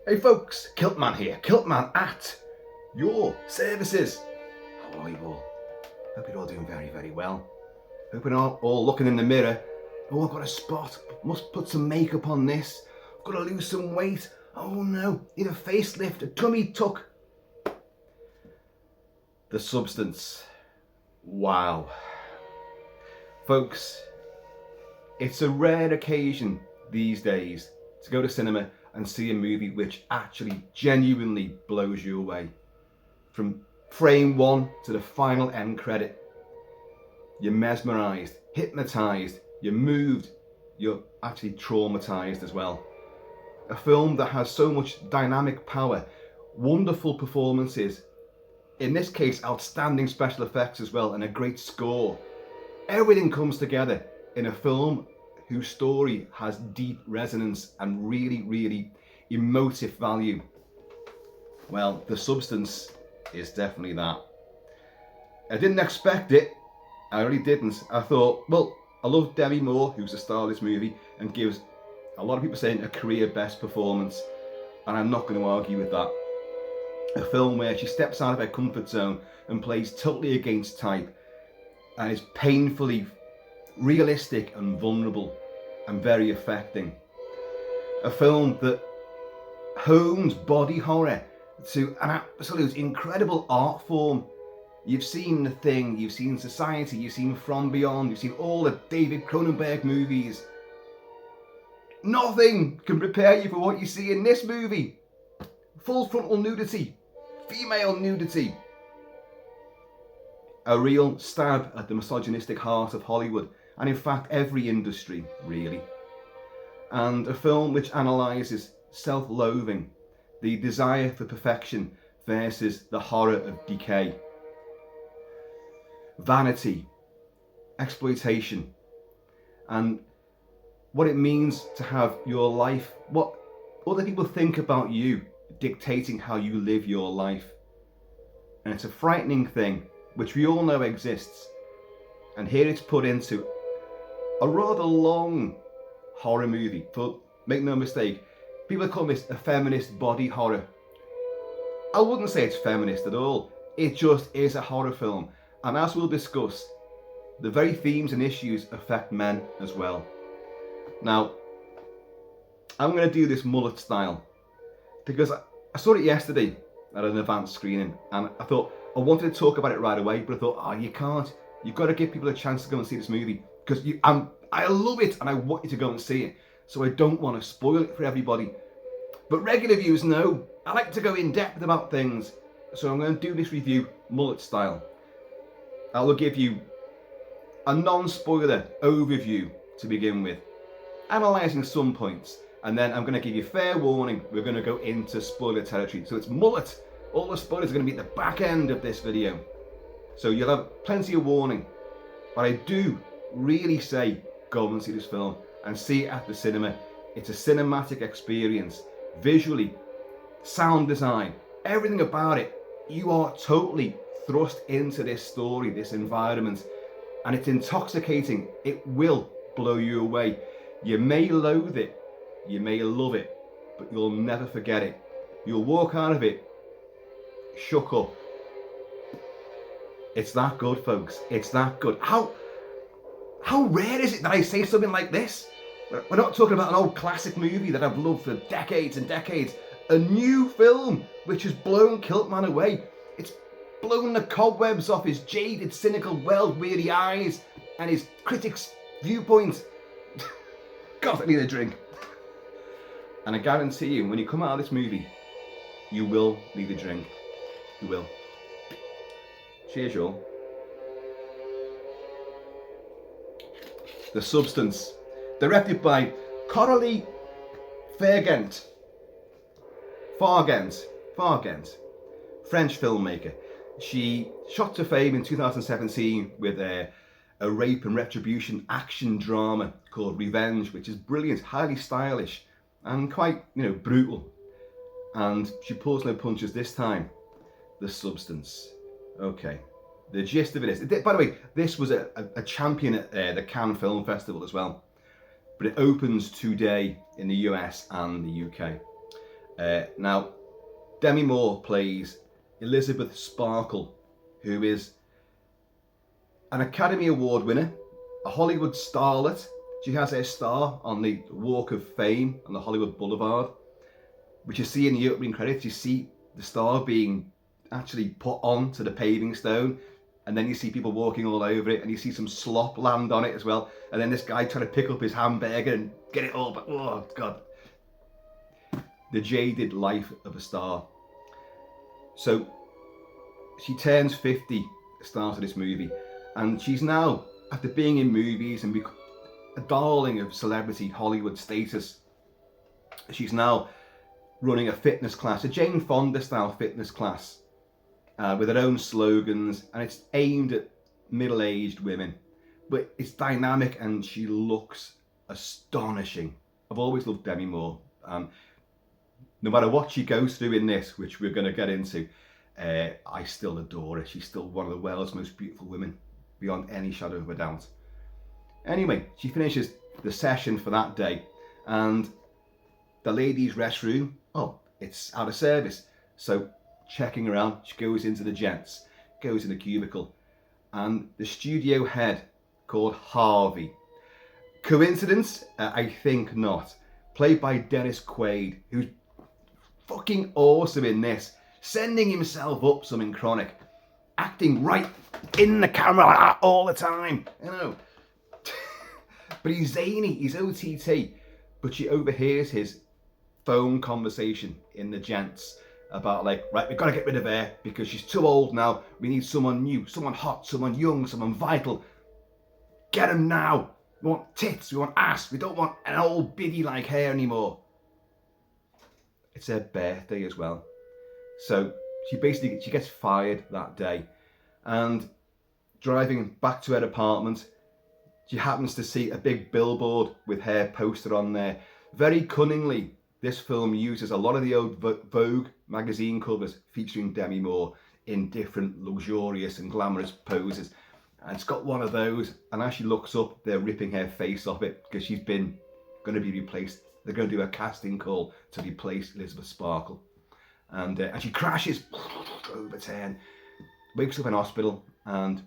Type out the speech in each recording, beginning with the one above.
Hey folks, Kilt-Man here, Kilt-Man at your services. How are you all? Hope you're all doing very, very well. Hope you're all looking in the mirror. Oh, I've got a spot, must put some makeup on this. I've got to lose some weight. Oh no, need a facelift, a tummy tuck. The substance. Wow. Folks, it's a rare occasion these days to go to cinema and see a movie which actually genuinely blows you away. From frame one to the final end credit, you're mesmerised, hypnotised, you're moved, you're actually traumatised as well. A film that has so much dynamic power, wonderful performances, in this case outstanding special effects as well, and a great score. Everything comes together in a film whose story has deep resonance and really, really emotive value. Well, The Substance is definitely that. I didn't expect it. I really didn't. I thought, well, I love Demi Moore, who's the star of this movie, and gives a lot of people saying a career best performance, and I'm not going to argue with that. A film where she steps out of her comfort zone and plays totally against type, and is painfully realistic and vulnerable and very affecting. A film that hones body horror to an absolute incredible art form. You've seen The Thing, you've seen Society, you've seen From Beyond, you've seen all the David Cronenberg movies. Nothing can prepare you for what you see in this movie. Full frontal nudity, female nudity. A real stab at the misogynistic heart of Hollywood, and in fact every industry really. And a film which analyses self-loathing, the desire for perfection versus the horror of decay. Vanity, exploitation, and what it means to have your life, what other people think about you, dictating how you live your life. And it's a frightening thing which we all know exists, and here it's put into a rather long horror movie. But make no mistake, people call this a feminist body horror. I wouldn't say it's feminist at all. It just is a horror film, and as we'll discuss, the very themes and issues affect men as well. Now, I'm going to do this mullet style because I saw it yesterday at an advanced screening, and I thought I wanted to talk about it right away, but I thought, oh, you can't. You've got to give people a chance to go and see this movie, because I love it and I want you to go and see it. So I don't want to spoil it for everybody. But regular viewers know I like to go in depth about things, so I'm going to do this review mullet style. I will give you a non-spoiler overview to begin with, analysing some points, and then I'm going to give you fair warning, we're going to go into spoiler territory. So it's mullet. All the spoilers are going to be at the back end of this video. So you'll have plenty of warning. But I do really say go and see this film and see it at the cinema. It's a cinematic experience. Visually, sound design, everything about it. You are totally thrust into this story, this environment, and it's intoxicating. It will blow you away. You may loathe it, you may love it, but you'll never forget it. You'll walk out of it shook up. It's that good, folks. It's that good. How rare is it that I say something like this? We're not talking about an old classic movie that I've loved for decades and decades. A new film which has blown Kilt-Man away. It's blown the cobwebs off his jaded, cynical, world-weary eyes and his critics' viewpoint. God, I need a drink. And I guarantee you, when you come out of this movie, you will need a drink. You will. Cheers, y'all. The Substance, directed by Coralie Fargeat, French filmmaker. She shot to fame in 2017 with a rape and retribution action drama called Revenge, which is brilliant, highly stylish, and quite, brutal. And she pulls no punches this time. The Substance. Okay. The gist of it is, by the way, this was a champion at the Cannes Film Festival as well, but it opens today in the US and the UK. Now, Demi Moore plays Elizabeth Sparkle, who is an Academy Award winner, a Hollywood starlet. She has her star on the Walk of Fame on the Hollywood Boulevard, which you see in the opening credits. You see the star being actually put onto the paving stone, and then you see people walking all over it, and you see some slop land on it as well, and then this guy trying to pick up his hamburger and get it all back. Oh God. The jaded life of a star. So she turns 50 at the start of this movie, and she's now, after being in movies and a darling of celebrity Hollywood status, she's now running a fitness class, a Jane Fonda style fitness class, with her own slogans, and it's aimed at middle-aged women, but it's dynamic and she looks astonishing. I've always loved Demi Moore. No matter what she goes through in this, which we're going to get into, I still adore her. She's still one of the world's most beautiful women, beyond any shadow of a doubt. Anyway, she finishes the session for that day, and the ladies' restroom, oh, it's out of service. So checking around, she goes into the gents, goes in the cubicle, and the studio head, called Harvey. Coincidence? I think not. Played by Dennis Quaid, who's fucking awesome in this, sending himself up something chronic, acting right in the camera all the time, you know. But he's zany, he's OTT, but she overhears his phone conversation in the gents about, like, right, we've got to get rid of her because she's too old now. We need someone new, someone hot, someone young, someone vital. Get him now. We want tits, we want ass, we don't want an old biddy like her anymore. It's her birthday as well. So she gets fired that day, and driving back to her apartment, she happens to see a big billboard with her poster on there. Very cunningly, this film uses a lot of the old Vogue magazine covers featuring Demi Moore in different luxurious and glamorous poses. And it's got one of those, and as she looks up, they're ripping her face off it because she's going to be replaced. They're going to do a casting call to replace Elizabeth Sparkle. And she crashes, over 10, wakes up in hospital, and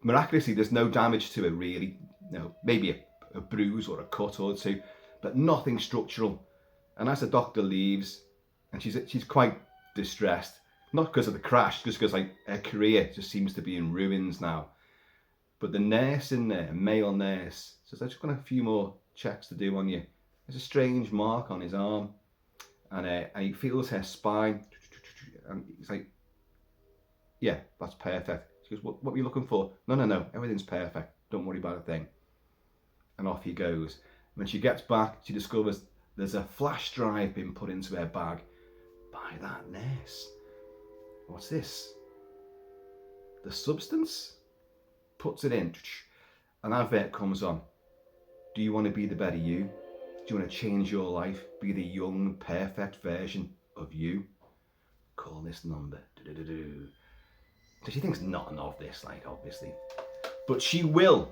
miraculously there's no damage to her really. No, maybe a bruise or a cut or two, but nothing structural. And as the doctor leaves, and she's quite distressed, not because of the crash, just because, like, her career just seems to be in ruins now. But the nurse in there, a male nurse, says, I've just got a few more checks to do on you. There's a strange mark on his arm, and he feels her spine, and he's like, yeah, that's perfect. She goes, what were you looking for? No, everything's perfect. Don't worry about a thing. And off he goes. When she gets back, she discovers there's a flash drive being put into her bag by that nurse. What's this? The substance? Puts it in. An advert comes on. Do you want to be the better you? Do you want to change your life? Be the young, perfect version of you? Call this number. So she thinks nothing of this, like, obviously. But she will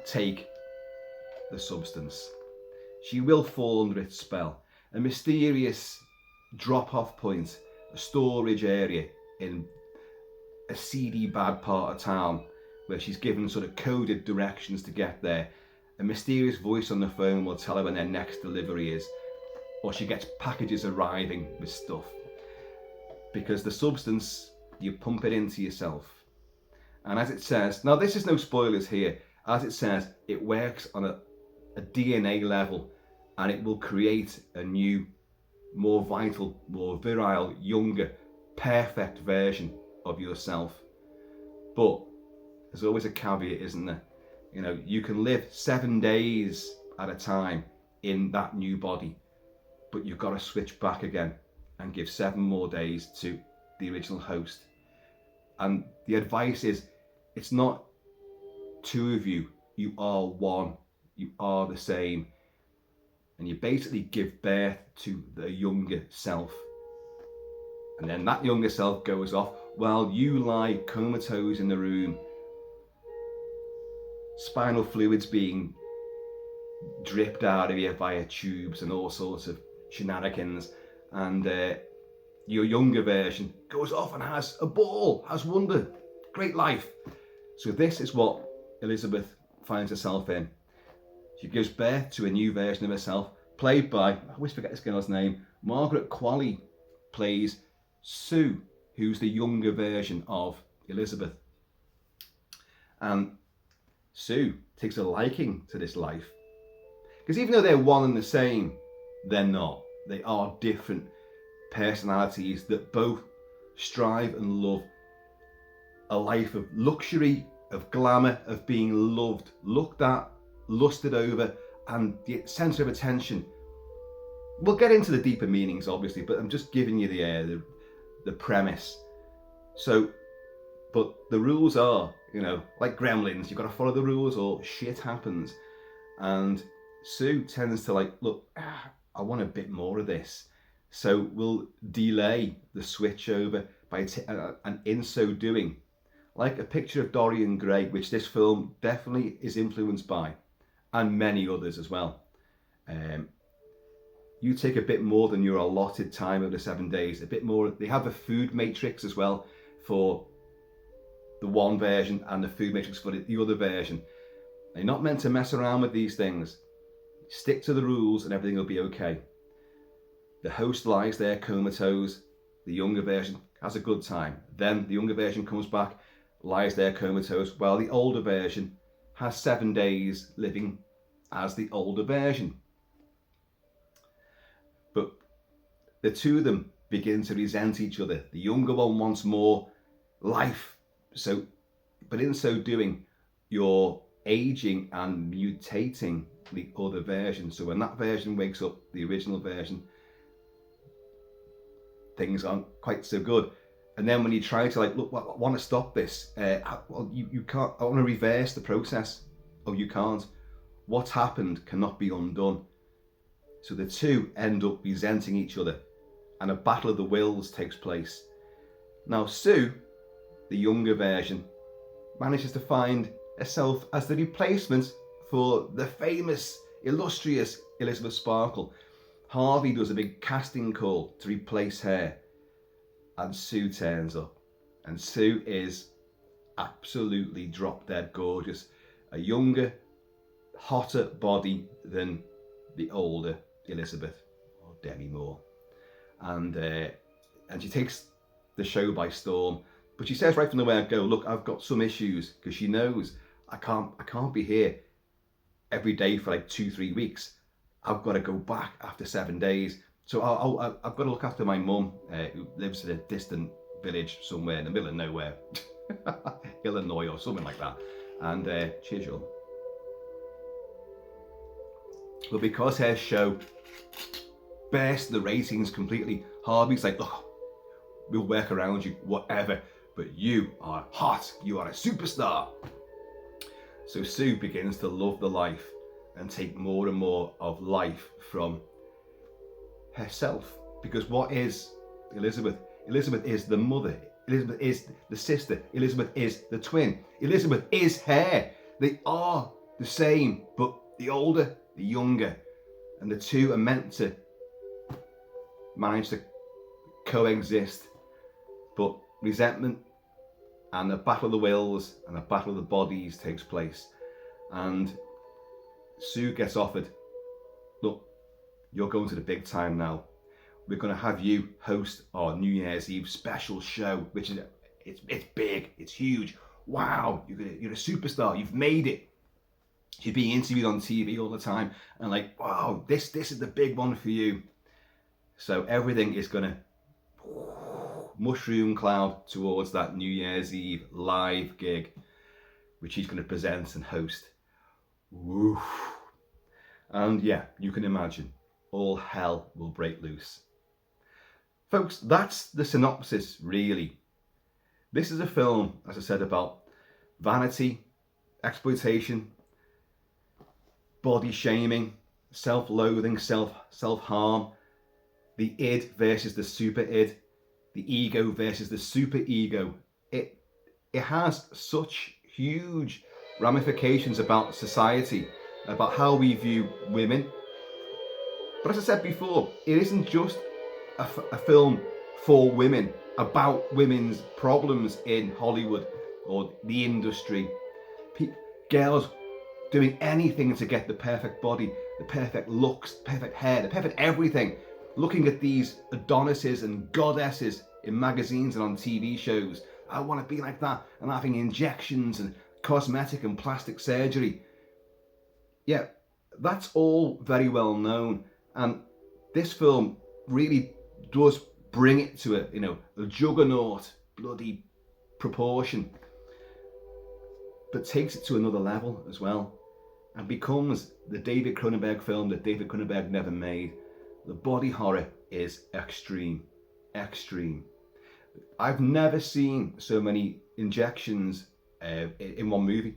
take the substance. She will fall under its spell. A mysterious drop-off point, a storage area in a seedy, bad part of town where she's given sort of coded directions to get there. A mysterious voice on the phone will tell her when their next delivery is, or she gets packages arriving with stuff. Because the substance, you pump it into yourself. And as it says, now this is no spoilers here, as it says, it works on a DNA level, and it will create a new, more vital, more virile, younger, perfect version of yourself. But there's always a caveat, isn't there? You know, you can live 7 days at a time in that new body, but you've got to switch back again and give 7 more days to the original host. And the advice is, it's not 2 of you, you are one, you are the same. And you basically give birth to the younger self. And then that younger self goes off while you lie comatose in the room. Spinal fluids being dripped out of you via tubes and all sorts of shenanigans. and your younger version goes off and has a ball, has wonder, great life. So this is what Elizabeth finds herself in. She gives birth to a new version of herself, played by, I always forget this girl's name, Margaret Qualley plays Sue, who's the younger version of Elizabeth. And Sue takes a liking to this life. Because even though they're one and the same, they're not. They are different personalities that both strive and love a life of luxury, of glamour, of being loved, looked at, lusted over, and the sense of attention. We'll get into the deeper meanings, obviously, but I'm just giving you the premise. So, but the rules are, you know, like gremlins, you've got to follow the rules or shit happens. And Sue tends to like, look, I want a bit more of this. So we'll delay the switch over by, and in so doing, like A Picture of Dorian Gray, which this film definitely is influenced by, and many others as well. You take a bit more than your allotted time of the 7 days, a bit more. They have a food matrix as well for the one version and the food matrix for the other version. You're not meant to mess around with these things. Stick to the rules and everything will be okay. The host lies there comatose. The younger version has a good time. Then the younger version comes back, lies there comatose, while the older version has 7 days living as the older version. But the two of them begin to resent each other. The younger one wants more life. So, but in so doing, you're aging and mutating the other version. So when that version wakes up, the original version, things aren't quite so good. And then when you try to like, look, I want to stop this, well, you can't. I want to reverse the process. Oh, you can't. What's happened cannot be undone. So the two end up resenting each other, and a battle of the wills takes place. Now Sue, the younger version, manages to find herself as the replacement for the famous, illustrious Elizabeth Sparkle. Harvey does a big casting call to replace her, and Sue turns up. And Sue is absolutely drop dead gorgeous. A younger, hotter body than the older Elizabeth, or Demi Moore. And she takes the show by storm. But she says right from the word go, look, I've got some issues, because she knows I can't be here every day for like 2-3 weeks. I've got to go back after 7 days. So I've got to look after my mum, who lives in a distant village somewhere in the middle of nowhere, Illinois or something like that. And cheers, y'all. But because her show burst the ratings completely, Harvey's like, look, we'll work around you, whatever, but you are hot, you are a superstar. So Sue begins to love the life and take more and more of life from herself. Because what is Elizabeth? Elizabeth is the mother. Elizabeth is the sister. Elizabeth is the twin. Elizabeth is her. They are the same, but the older, the younger. And the two are meant to manage to coexist. But resentment and a battle of the wills and a battle of the bodies takes place. And Sue gets offered, look, you're going to the big time now. We're going to have you host our New Year's Eve special show, which is, it's big, it's huge. Wow, you're a superstar, you've made it. She's being interviewed on TV all the time, and like, wow, this is the big one for you. So everything is going to mushroom cloud towards that New Year's Eve live gig, which he's going to present and host. Woof. And yeah, you can imagine, all hell will break loose. Folks, that's the synopsis, really. This is a film, as I said, about vanity, exploitation, body shaming, self-loathing, self-harm, the id versus the super id, the ego versus the super ego. It has such huge ramifications about society, about how we view women. But as I said before, it isn't just a film for women, about women's problems in Hollywood or the industry. Girls doing anything to get the perfect body, the perfect looks, perfect hair, the perfect everything. Looking at these Adonises and goddesses in magazines and on TV shows. I want to be like that, and having injections and cosmetic and plastic surgery. Yeah, that's all very well known, and this film really does bring it to a juggernaut bloody proportion, but takes it to another level as well, and becomes the David Cronenberg film that David Cronenberg never made. The body horror is extreme. I've never seen so many injections in one movie,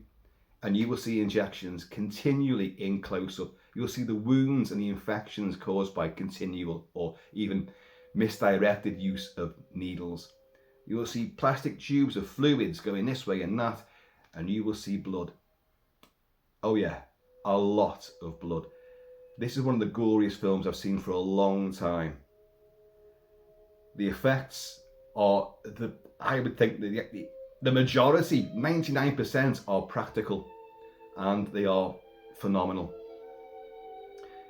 and you will see injections continually in close-up. You'll see the wounds and the infections caused by continual or even misdirected use of needles. You will see plastic tubes of fluids going this way and that, and you will see blood. Oh yeah, a lot of blood. This is one of the goriest films I've seen for a long time. The effects are, I would think the majority, 99%, are practical, and they are phenomenal.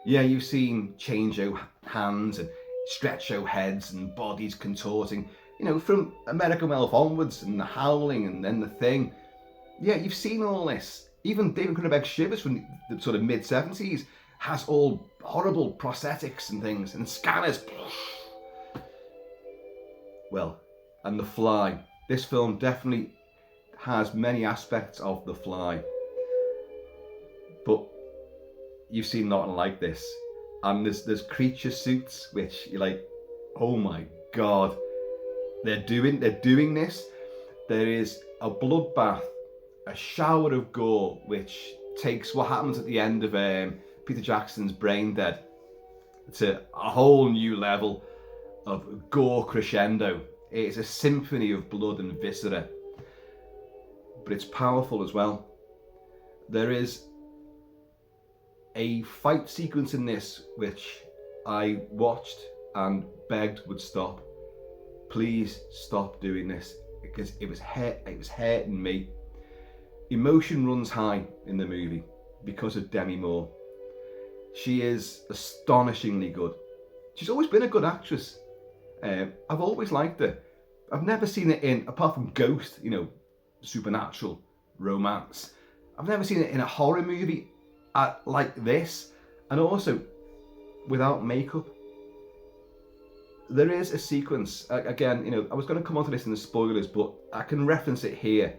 Yeah, you've seen change out hands and stretch out heads and bodies contorting, from American Elf onwards, and The Howling, and then The Thing. Yeah, you've seen all this. Even David Cronenberg's Shivers from the sort of mid-70s has all horrible prosthetics and things, and scanners. Well, and The Fly. This film definitely has many aspects of The Fly, but you've seen nothing like this. And there's creature suits which you're like, oh my god, they're doing this. There is a bloodbath, a shower of gore, which takes what happens at the end of Peter Jackson's Brain Dead to a whole new level of gore crescendo. It's a symphony of blood and viscera, but it's powerful as well. There is a fight sequence in this which I watched and begged would stop. Please stop doing this, because it was hurting me. Emotion runs high in the movie because of Demi Moore. She is astonishingly good. She's always been a good actress. I've always liked her. I've never seen it in, apart from Ghost, supernatural romance, I've never seen it in a horror movie like this, and also without makeup. There is a sequence, again, I was going to come on to this in the spoilers, but I can reference it here.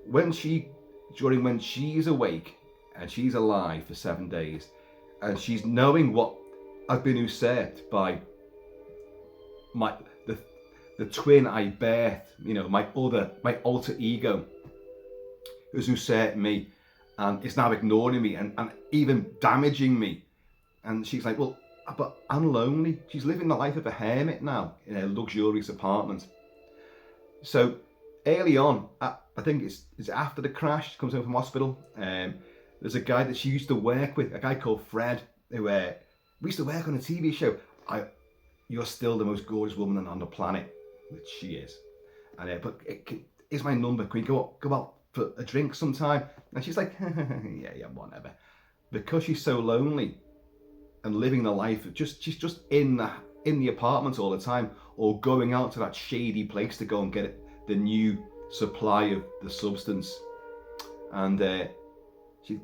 When she's awake and she's alive for 7 days, and she's knowing what I've been usurped by the twin I birthed, my alter ego who's usurped me and is now ignoring me and even damaging me. And she's like, well, but I'm lonely. She's living the life of a hermit now in a luxurious apartment. So early on, I think it's after the crash, she comes home from hospital. There's a guy that she used to work with, a guy called Fred, who we used to work on a TV show. You're still the most gorgeous woman on the planet, which she is. And but here's my number. Can we go out for a drink sometime? And she's like, yeah, whatever. Because she's so lonely and living the life of she's just in the apartment all the time, or going out to that shady place to go and get the new supply of the substance. And she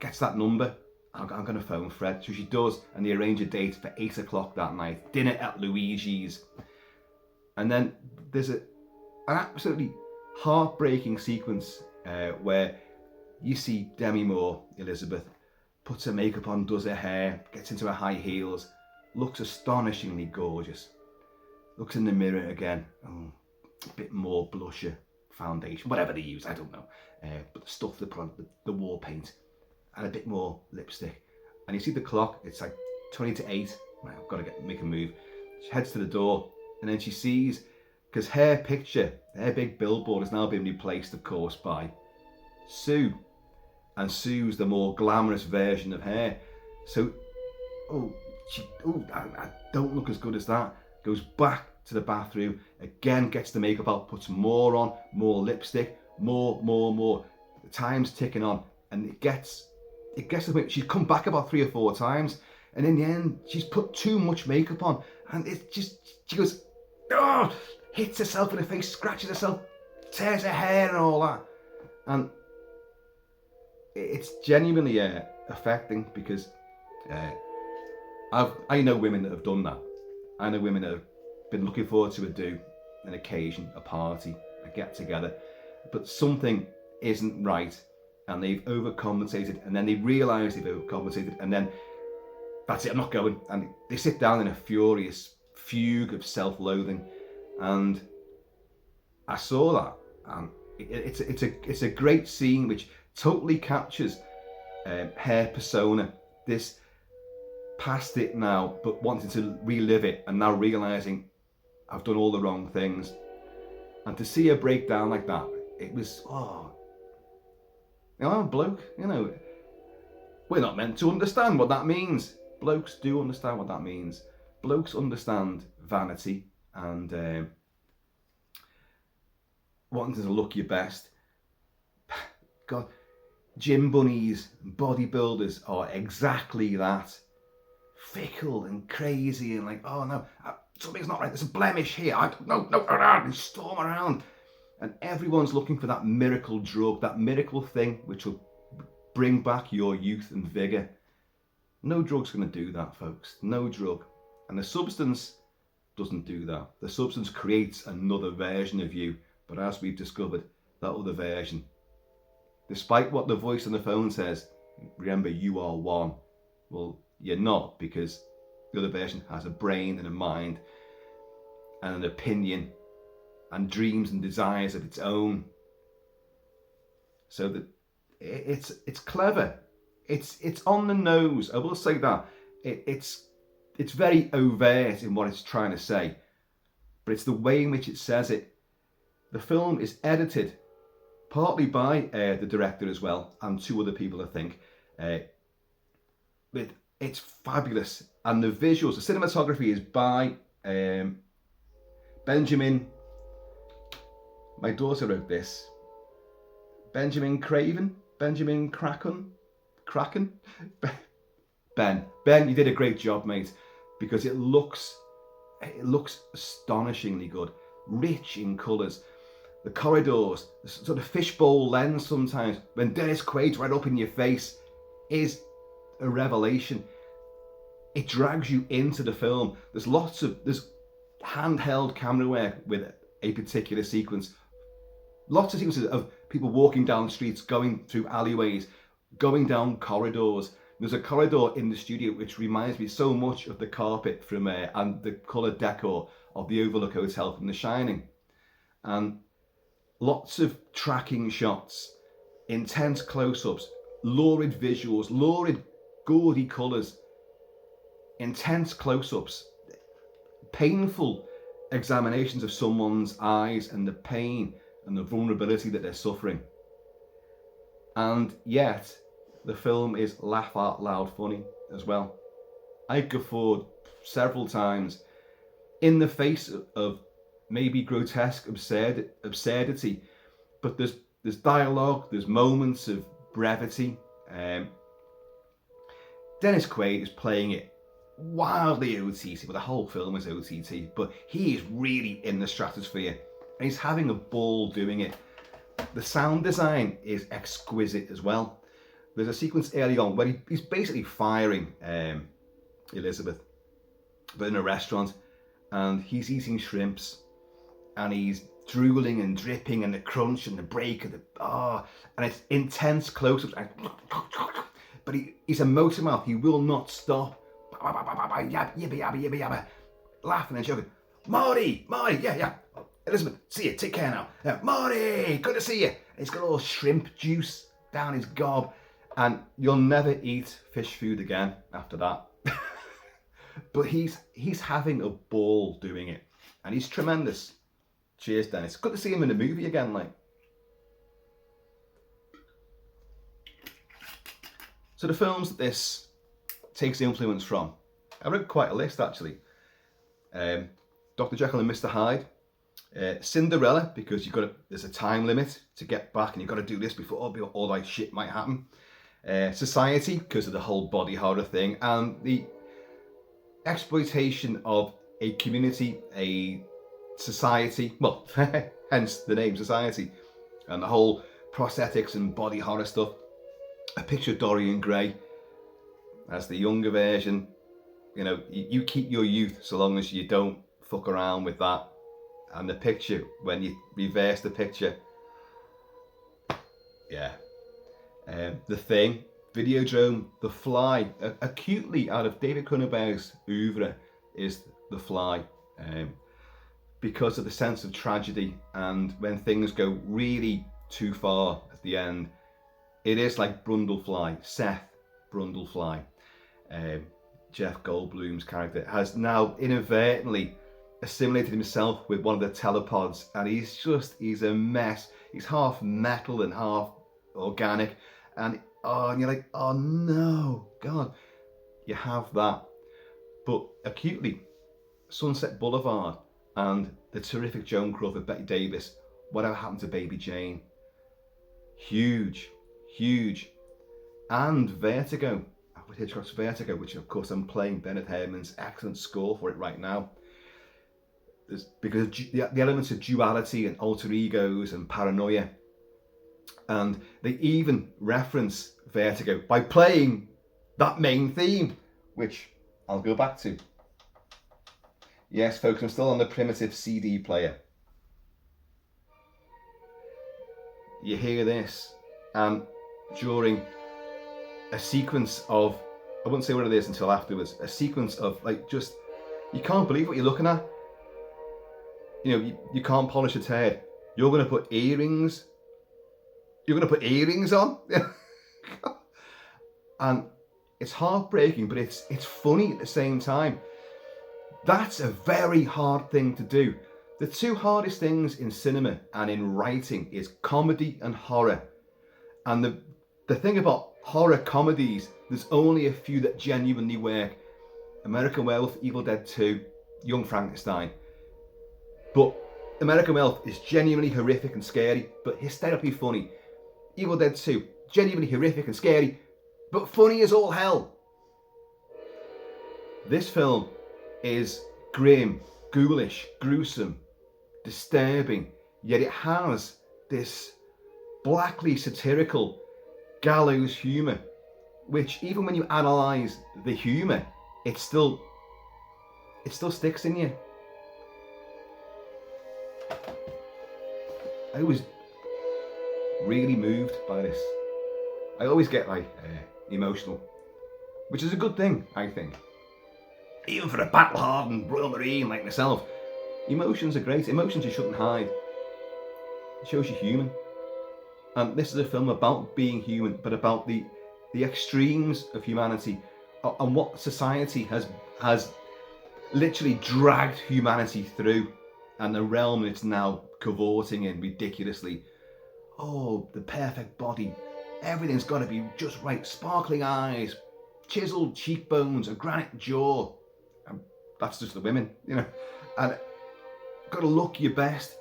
gets that number. I'm going to phone Fred. So she does, and they arrange a date for 8 o'clock that night. Dinner at Luigi's. And then there's an absolutely heartbreaking sequence where you see Demi Moore, Elizabeth, puts her makeup on, does her hair, gets into her high heels, looks astonishingly gorgeous. Looks in the mirror again. Oh, a bit more blusher, foundation, whatever they use, I don't know. But the stuff they put on, the war paint, and a bit more lipstick. And you see the clock, it's like 20 to 8. Right, I've got to make a move. She heads to the door, and then she sees, because her picture, her big billboard has now been replaced, of course, by Sue. And Sue's the more glamorous version of her. So, I don't look as good as that. Goes back to the bathroom, again gets the makeup out, puts more on, more lipstick, more. The time's ticking on, and it gets to the point she's come back about 3 or 4 times, and in the end she's put too much makeup on, and it's just, she goes, oh, hits herself in the face, scratches herself, tears her hair and all that, and it's genuinely affecting, because I know women that have done that. I know women that have been looking forward to a do, an occasion, a party, a get together, but something isn't right, and they've overcompensated, and then they realise they've overcompensated, and then that's it, I'm not going, and they sit down in a furious fugue of self-loathing. And I saw that, and it's a great scene which totally captures her persona, this past it now but wanting to relive it, and now realising I've done all the wrong things. And to see her break down like that, it was, I'm a bloke, we're not meant to understand what that means. Blokes do understand what that means. Blokes understand vanity and wanting to look your best. God, gym bunnies, bodybuilders are exactly that. Fickle and crazy and like, oh no, something's not right, there's a blemish here, no, and storm around. And everyone's looking for that miracle drug, that miracle thing which will bring back your youth and vigour. No drug's going to do that, folks. No drug. And the substance doesn't do that. The substance creates another version of you. But as we've discovered, that other version, despite what the voice on the phone says, remember, you are one. Well, you're not, because the other version has a brain and a mind and an opinion and dreams and desires of its own. So that it's clever. It's on the nose. I will say that. It's very overt in what it's trying to say, but it's the way in which it says it. The film is edited partly by the director as well, and 2 other people, I think. But it's fabulous, and the visuals, the cinematography is by Benjamin. My daughter wrote this. Benjamin Kraken. Ben, you did a great job, mate, because it looks astonishingly good, rich in colours. The corridors, the sort of fishbowl lens sometimes, when Dennis Quaid's right up in your face, is a revelation. It drags you into the film. There's handheld camera work with a particular sequence. Lots of sequences of people walking down streets, going through alleyways, going down corridors. There's a corridor in the studio which reminds me so much of the carpet from and the coloured decor of the Overlook Hotel from The Shining. And lots of tracking shots, intense close-ups, lurid visuals, lurid, gaudy colours, intense close-ups, painful examinations of someone's eyes and the pain and the vulnerability that they're suffering. And yet, the film is laugh out loud funny as well. I guffawed several times in the face of maybe grotesque absurdity, but there's dialogue, there's moments of brevity. Dennis Quaid is playing it wildly OTT, but the whole film is OTT, but he is really in the stratosphere and he's having a ball doing it. The sound design is exquisite as well. There's a sequence early on where he's basically firing Elizabeth, but in a restaurant, and he's eating shrimps and he's drooling and dripping and the crunch and the break of and it's intense close-ups, but he's a motor mouth. He will not stop. Yabba yabba yabba yabba, laughing and joking. Marty, yeah. Elizabeth, see you, take care now. Marty, good to see you. And he's got all shrimp juice down his gob, and you'll never eat fish food again after that. But he's having a ball doing it, and he's tremendous. Cheers, Dennis. Good to see him in a movie again, like. So the films that this takes influence from, I wrote quite a list actually. Dr. Jekyll and Mr. Hyde. Cinderella, because there's a time limit to get back and you've got to do this before all that shit might happen. Society, because of the whole body horror thing, and the exploitation of a community, a society, well, hence the name society, and the whole prosthetics and body horror stuff. I picture Dorian Gray as the younger version. You know, you keep your youth so long as you don't fuck around with that. And the picture, when you reverse the picture, yeah. The Thing, Videodrome, The Fly, acutely out of David Cronenberg's oeuvre is The Fly, because of the sense of tragedy, and when things go really too far at the end, it is like Brundlefly, Seth Brundlefly, Jeff Goldblum's character, has now inadvertently assimilated himself with one of the telepods, and he's a mess. He's half metal and half organic, and you're like, oh no, God, you have that. But acutely, Sunset Boulevard and the terrific Joan Crawford, Betty Davis, Whatever Happened to Baby Jane, huge. And Vertigo, Alfred Hitchcock's Vertigo, which of course I'm playing Bernard Herrmann's excellent score for it right now. Because the elements of duality and alter egos and paranoia, and they even reference Vertigo by playing that main theme, which I'll go back to. Yes, folks, I'm still on the primitive CD player. You hear this, and during a sequence of, I wouldn't say what it is until afterwards, a sequence of like just, you can't believe what you're looking at. You know, you can't polish its head. You're going to put earrings. You're going to put earrings on. And it's heartbreaking, but it's funny at the same time. That's a very hard thing to do. The two hardest things in cinema and in writing is comedy and horror. And the thing about horror comedies, there's only a few that genuinely work. American Werewolf, Evil Dead 2, Young Frankenstein. But American Werewolf is genuinely horrific and scary, but hysterically funny. Evil Dead 2, genuinely horrific and scary, but funny as all hell. This film is grim, ghoulish, gruesome, disturbing, yet it has this blackly satirical gallows humour, which even when you analyse the humour, it still sticks in you. I was really moved by this. I always get like emotional, which is a good thing, I think. Even for a battle-hardened Royal Marine like myself, emotions are great. Emotions you shouldn't hide. It shows you're human. And this is a film about being human, but about the extremes of humanity and what society has literally dragged humanity through, and the realm it's now cavorting in ridiculously. Oh, the perfect body. Everything's got to be just right. Sparkling eyes, chiseled cheekbones, a granite jaw. And that's just the women, you know. And got to look your best.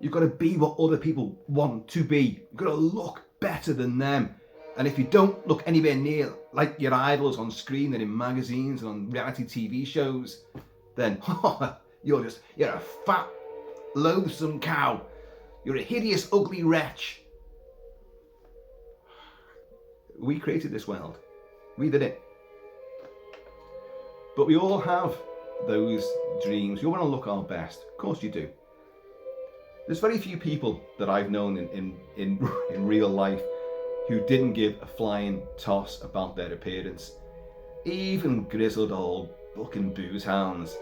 You've got to be what other people want to be. You've got to look better than them. And if you don't look anywhere near like your idols on screen and in magazines and on reality TV shows, then you're a fat, loathsome cow. You're a hideous, ugly wretch. We created this world. We did it. But we all have those dreams. We want to look our best. Of course you do. There's very few people that I've known in real life who didn't give a flying toss about their appearance. Even grizzled old fucking booze hounds,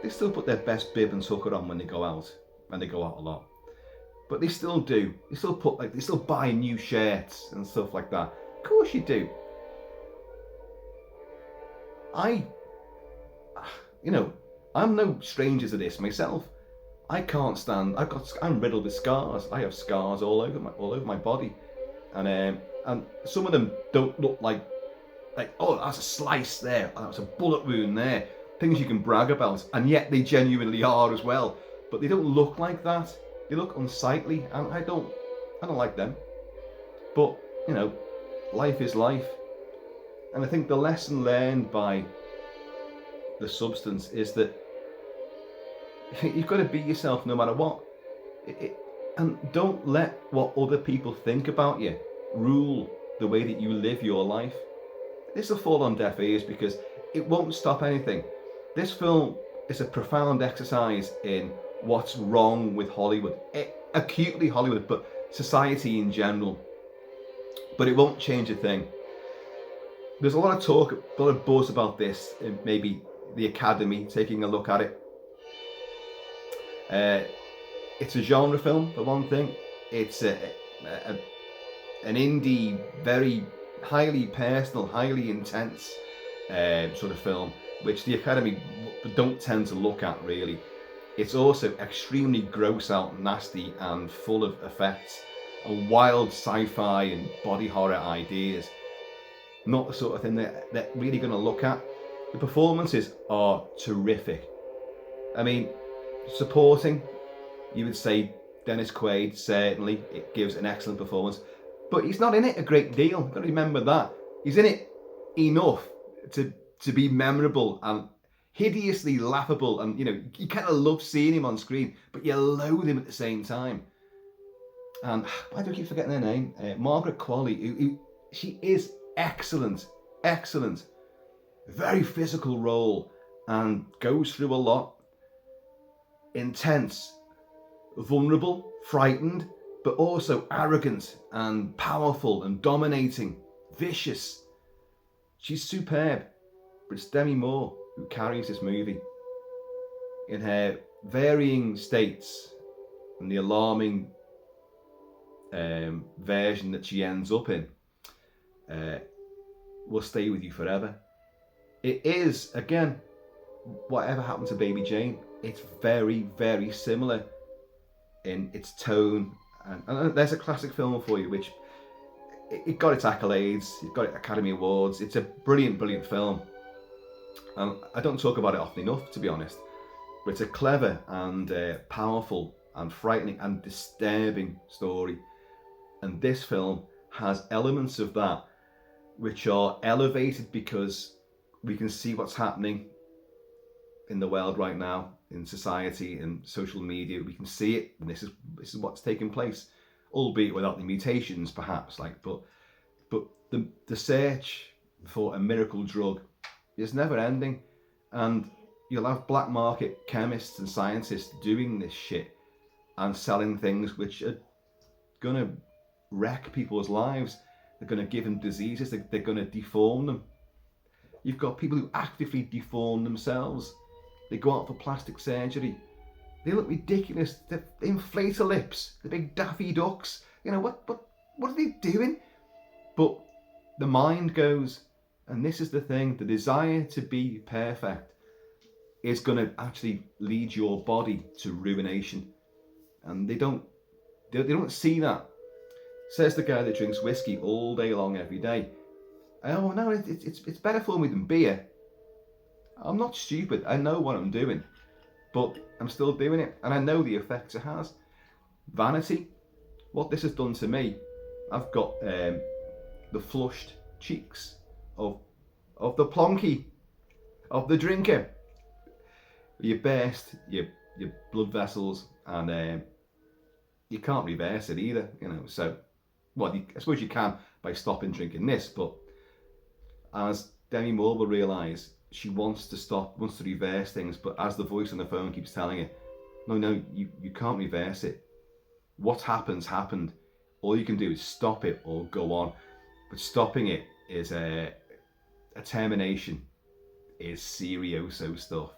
they still put their best bib and tucker on when they go out a lot. But they still do. They still buy new shirts and stuff like that. Of course you do. I'm no stranger to this myself. I can't stand. I'm riddled with scars. I have scars all over my body, and some of them don't look like like, oh, that's a slice there, oh, that's a bullet wound there, things you can brag about, and yet they genuinely are as well. But they don't look like that. They look unsightly, and I don't like them. But you know, life is life, and I think the lesson learned by the substance is that you've got to be yourself no matter what. And don't let what other people think about you rule the way that you live your life. This will fall on deaf ears because it won't stop anything. This film is a profound exercise in what's wrong with Hollywood, acutely Hollywood, but society in general. But it won't change a thing. There's a lot of talk, a lot of buzz about this, maybe the Academy taking a look at it. It's a genre film, for one thing. It's an indie, very highly personal, highly intense sort of film, which the Academy don't tend to look at really. It's also extremely gross out, nasty, and full of effects and wild sci-fi and body horror ideas. Not the sort of thing that they're really going to look at. The performances are terrific. I mean, supporting, you would say Dennis Quaid, certainly, it gives an excellent performance. But he's not in it a great deal. You've got to remember that. He's in it enough to be memorable and hideously laughable. And, you know, you kind of love seeing him on screen, but you loathe him at the same time. And why do I keep forgetting her name? Margaret Qualley, who she is excellent, excellent. Very physical role and goes through a lot. Intense, vulnerable, frightened, but also arrogant and powerful and dominating, vicious. She's superb, but it's Demi Moore who carries this movie. In her varying states and the alarming version that she ends up in, will stay with you forever. It is, again, whatever happened to Baby Jane, it's very, very similar in its tone. And there's a classic film for you, which it got its accolades, it got Academy Awards. It's a brilliant, brilliant film. And I don't talk about it often enough, to be honest. But it's a clever and powerful and frightening and disturbing story. And this film has elements of that which are elevated because we can see what's happening in the world right now, in society and social media. We can see it, and this is what's taking place, albeit without the mutations, perhaps. But the search for a miracle drug is never ending, and you'll have black market chemists and scientists doing this shit and selling things which are gonna wreck people's lives. They're gonna give them diseases. They're gonna deform them. You've got people who actively deform themselves. They go out for plastic surgery. They look ridiculous. They inflate their lips. The big Daffy Ducks. You know, what are they doing? But the mind goes, and this is the thing, the desire to be perfect is going to actually lead your body to ruination. And they don't see that. Says the guy that drinks whiskey all day long every day. Oh no, it's better for me than beer. I'm not stupid. I know what I'm doing, but I'm still doing it, and I know the effects it has. Vanity, what this has done to me, I've got the flushed cheeks of the plonky, of the drinker. You burst your blood vessels, and you can't reverse it either. You know, so I suppose you can by stopping drinking this, but as Demi Moore will realise, she wants to stop, wants to reverse things, but as the voice on the phone keeps telling her, no, you can't reverse it. What happened. All you can do is stop it or go on. But stopping it is a termination, is serioso stuff.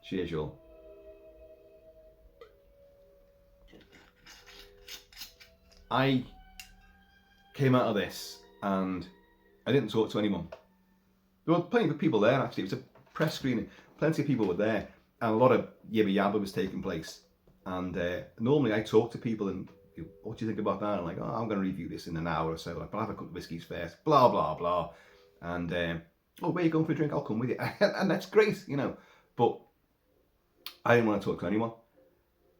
Cheers, y'all. I came out of this and I didn't talk to anyone. There were plenty of people there, actually. It was a press screening. Plenty of people were there, and a lot of yibba yabba was taking place. And normally I talk to people and, what do you think about that? I'm like, I'm going to review this in an hour or so. But I'll have a couple of whiskies first. Blah, blah, blah. And oh, where are you going for a drink? I'll come with you. And that's great, you know. But I didn't want to talk to anyone.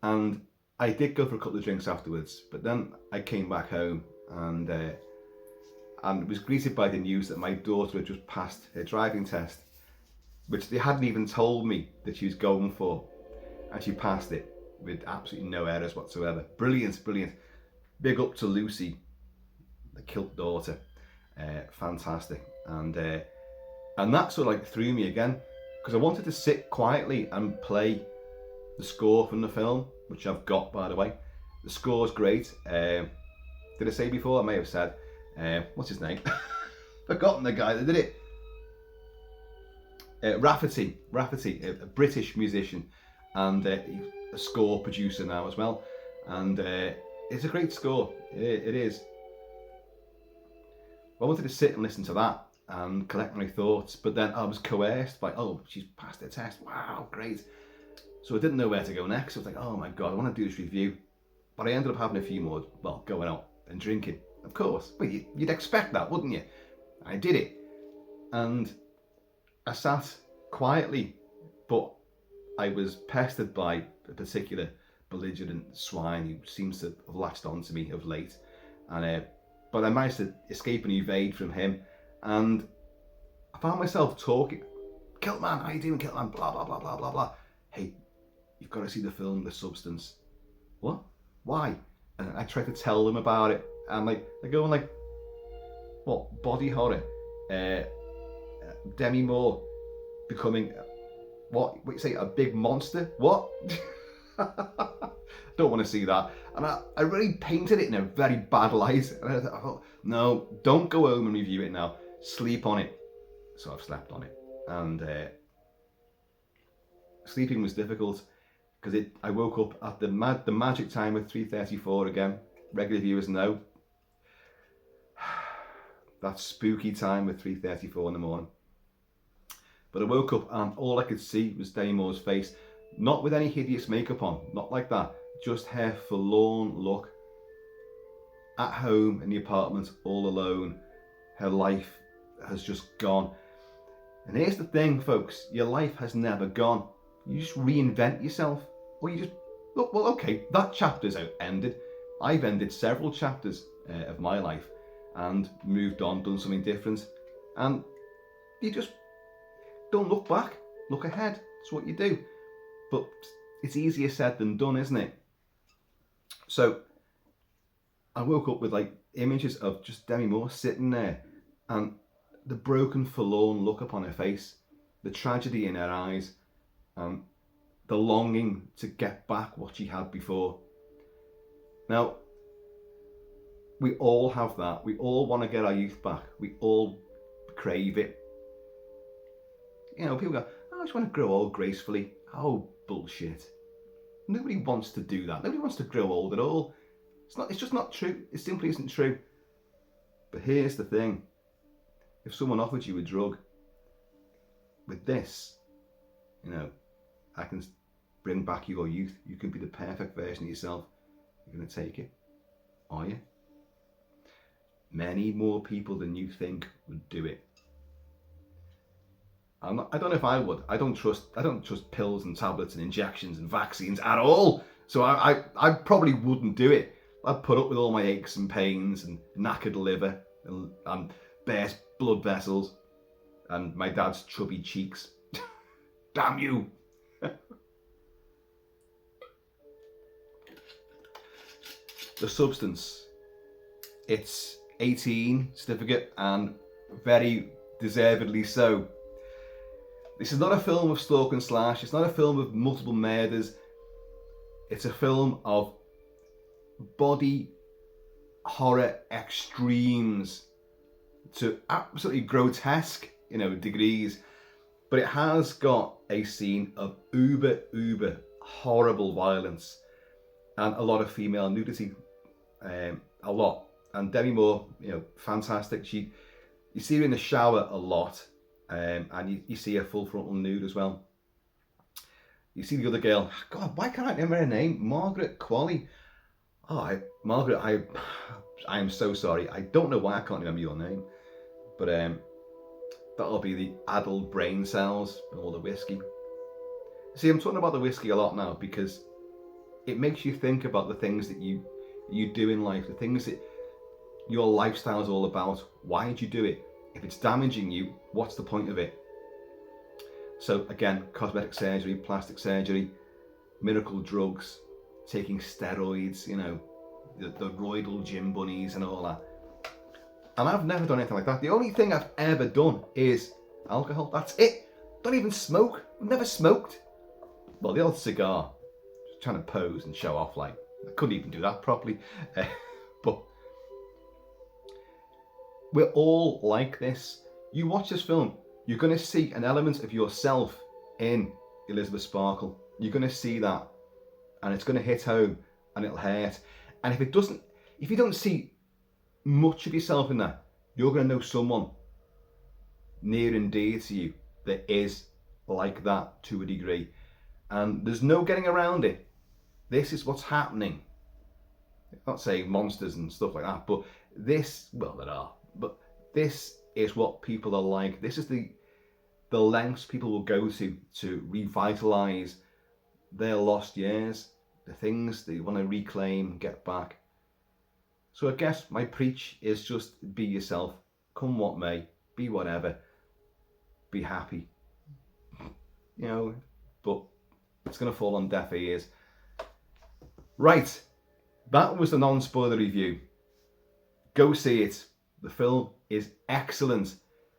And I did go for a couple of drinks afterwards. But then I came back home and was greeted by the news that my daughter had just passed her driving test, which they hadn't even told me that she was going for. And she passed it with absolutely no errors whatsoever. Brilliant, brilliant. Big up to Lucy, the Kilt daughter. Fantastic. And that sort of like threw me again, because I wanted to sit quietly and play the score from the film, which I've got, by the way. The score's great. Did I say before? I may have said. What's his name? Forgotten the guy that did it. Rafferty, a British musician, and a score producer now as well. And it's a great score. It is. I wanted to sit and listen to that and collect my thoughts, but then I was coerced by, oh, she's passed her test. Wow, great. So I didn't know where to go next. I was like, oh my God, I want to do this review. But I ended up having a few more, well, going out and drinking, of course. Well, you'd expect that, wouldn't you? I did it. And I sat quietly, but I was pestered by a particular belligerent swine who seems to have latched onto me of late. And but I managed to escape and evade from him. And I found myself talking, Kilt-Man, how you doing, Kilt-Man? Blah, blah, blah, blah, blah, blah. Hey, you've got to see the film, The Substance. What? Why? And I tried to tell them about it. And like, they're going like, what? Body horror. Demi Moore becoming, what you say, a big monster? What? Don't want to see that. And I really painted it in a very bad light. And I thought, no, don't go home and review it now. Sleep on it. So I've slept on it. And sleeping was difficult because I woke up at the magic time of 3:34 again. Regular viewers know. That spooky time of 3:34 in the morning. But I woke up and all I could see was Demi Moore's face. Not with any hideous makeup on, not like that. Just her forlorn look. At home in the apartment, all alone. Her life has just gone. And here's the thing, folks. Your life has never gone. You just reinvent yourself. Or you just, look, well, okay, that chapter's ended. I've ended several chapters of my life and moved on, done something different. And you just don't look back, look ahead. That's what you do. But it's easier said than done, isn't it? So I woke up with like images of just Demi Moore sitting there and the broken, forlorn look upon her face, the tragedy in her eyes, the longing to get back what she had before. Now, we all have that. We all want to get our youth back. We all crave it. You know, people go, oh, I just want to grow old gracefully. Oh, bullshit. Nobody wants to do that. Nobody wants to grow old at all. It's just not true. It simply isn't true. But here's the thing. If someone offered you a drug with this, you know, I can bring back your youth. You could be the perfect version of yourself. You're going to take it. Are you? Many more people than you think would do it. I don't know if I would. I don't trust pills and tablets and injections and vaccines at all. So I probably wouldn't do it. I'd put up with all my aches and pains and knackered liver and bare blood vessels and my dad's chubby cheeks. Damn you. The Substance. It's 18 certificate and very deservedly so. This is not a film of stalk and slash. It's not a film of multiple murders. It's a film of body horror extremes to absolutely grotesque, you know, degrees. But it has got a scene of uber horrible violence and a lot of female nudity. A lot. And Demi Moore, you know, fantastic. You see her in the shower a lot. And you see her full frontal nude as well. You see the other girl. God, why can't I remember her name? Margaret Qualley. Oh, Margaret, I am so sorry. I don't know why I can't remember your name. But That'll be the adult brain cells and all the whiskey. See, I'm talking about the whiskey a lot now because it makes you think about the things that you do in life, the things that your lifestyle is all about. Why did you do it? If it's damaging you, what's the point of it? So again, cosmetic surgery, plastic surgery, miracle drugs, taking steroids, you know, the roidal gym bunnies and all that. And I've never done anything like that. The only thing I've ever done is alcohol. That's it. Don't even smoke. I've never smoked. Well, the old cigar. Just trying to pose and show off, like, I couldn't even do that properly. But we're all like this. You watch this film, you're going to see an element of yourself in Elizabeth Sparkle. You're going to see that. And it's going to hit home and it'll hurt. And if you don't see much of yourself in that, you're going to know someone near and dear to you that is like that to a degree. And there's no getting around it. This is what's happening. I'm not saying monsters and stuff like that, but this, well, there are, but this is what people are like. This is the lengths people will go to revitalize their lost years, the things they want to reclaim, get back. So I guess my preach is just be yourself, come what may, be whatever, be happy, you know, but it's going to fall on deaf ears. Right, that was the non-spoiler review. Go see it. The film is excellent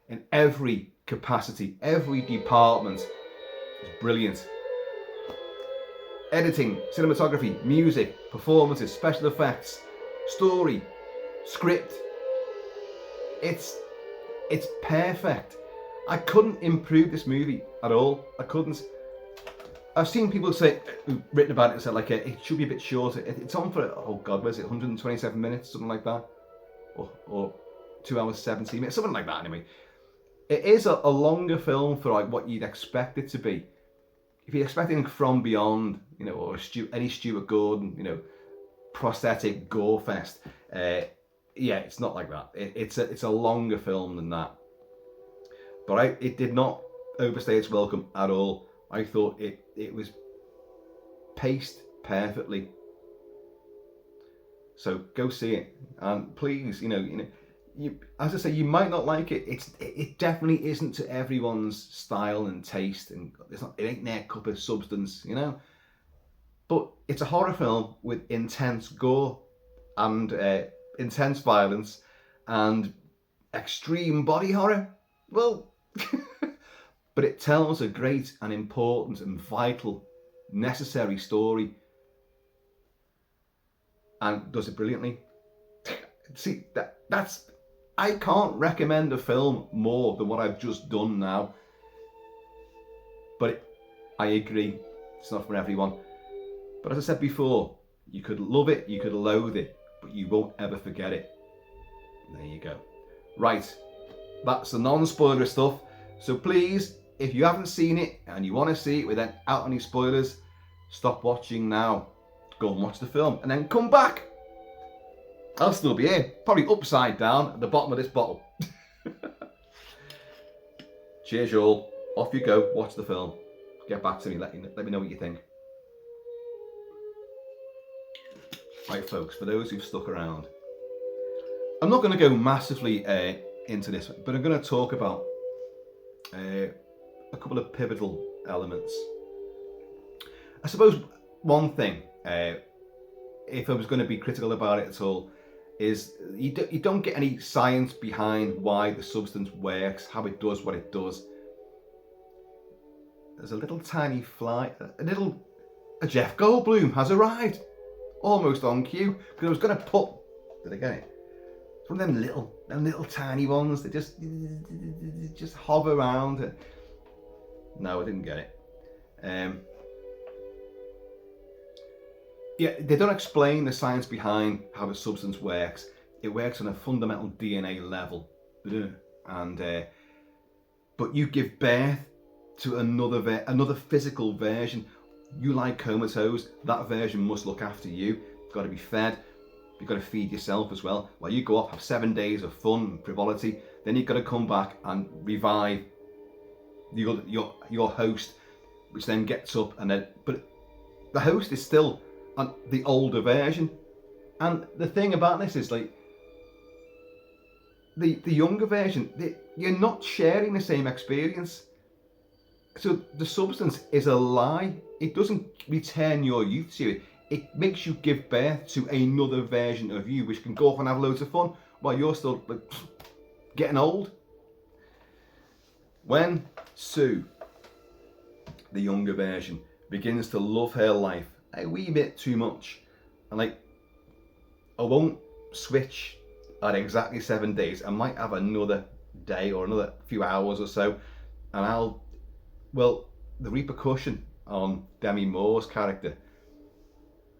in every capacity, every department. It's brilliant. Editing, cinematography, music, performances, special effects, story, script. It's perfect. I couldn't improve this movie at all. I couldn't. I've seen people say, written about it and said like it should be a bit shorter. It's on for, oh God, was it 127 minutes, something like that, or 2 hours 17 minutes, something like that. Anyway, it is a longer film for like what you'd expect it to be. If you're expecting From Beyond, you know, or any Stuart Gordon, you know, prosthetic gore fest, yeah, it's not like that. It's a longer film than that. But it did not overstay its welcome at all. I thought it was paced perfectly. So go see it, and please, you know, as I say, you might not like it. It definitely isn't to everyone's style and taste, and it ain't their cup of substance, you know. But it's a horror film with intense gore and intense violence and extreme body horror. Well, but it tells a great and important and vital, necessary story, and does it brilliantly. See, that's I can't recommend a film more than what I've just done now. But I agree, it's not for everyone. But as I said before, you could love it, you could loathe it, but you won't ever forget it. There you go. Right, that's the non-spoiler stuff. So please, if you haven't seen it and you want to see it without any spoilers, stop watching now. Go and watch the film and then come back. I'll still be here, probably upside down at the bottom of this bottle. Cheers, y'all. Off you go, watch the film. Get back to me, let me know what you think. Right, folks, for those who've stuck around, I'm not going to go massively into this, but I'm going to talk about a couple of pivotal elements. I suppose one thing, if I was going to be critical about it at all, is you don't get any science behind why the substance works, how it does what it does. There's a little tiny fly, a Jeff Goldblum has arrived, almost on cue, because I was going to put, did I get it? It's one of them little tiny ones that just hover around. No, I didn't get it. Yeah, they don't explain the science behind how the substance works. It works on a fundamental DNA level, and but you give birth to another physical version. You lie comatose, that version must look after you. You've got to be fed. You've got to feed yourself as well. While you go off, have 7 days of fun and frivolity, Then you've got to come back and revive your host, which then gets up, and then but the host is still on the older version. And the thing about this is, like, the younger version, you're not sharing the same experience. So the substance is a lie. It doesn't return your youth to you. It makes you give birth to another version of you, which can go off and have loads of fun while you're still, like, getting old. When Sue, the younger version, begins to love her life a wee bit too much, and, like, I won't switch at exactly 7 days. I might have another day or another few hours or so, and the repercussion on Demi Moore's character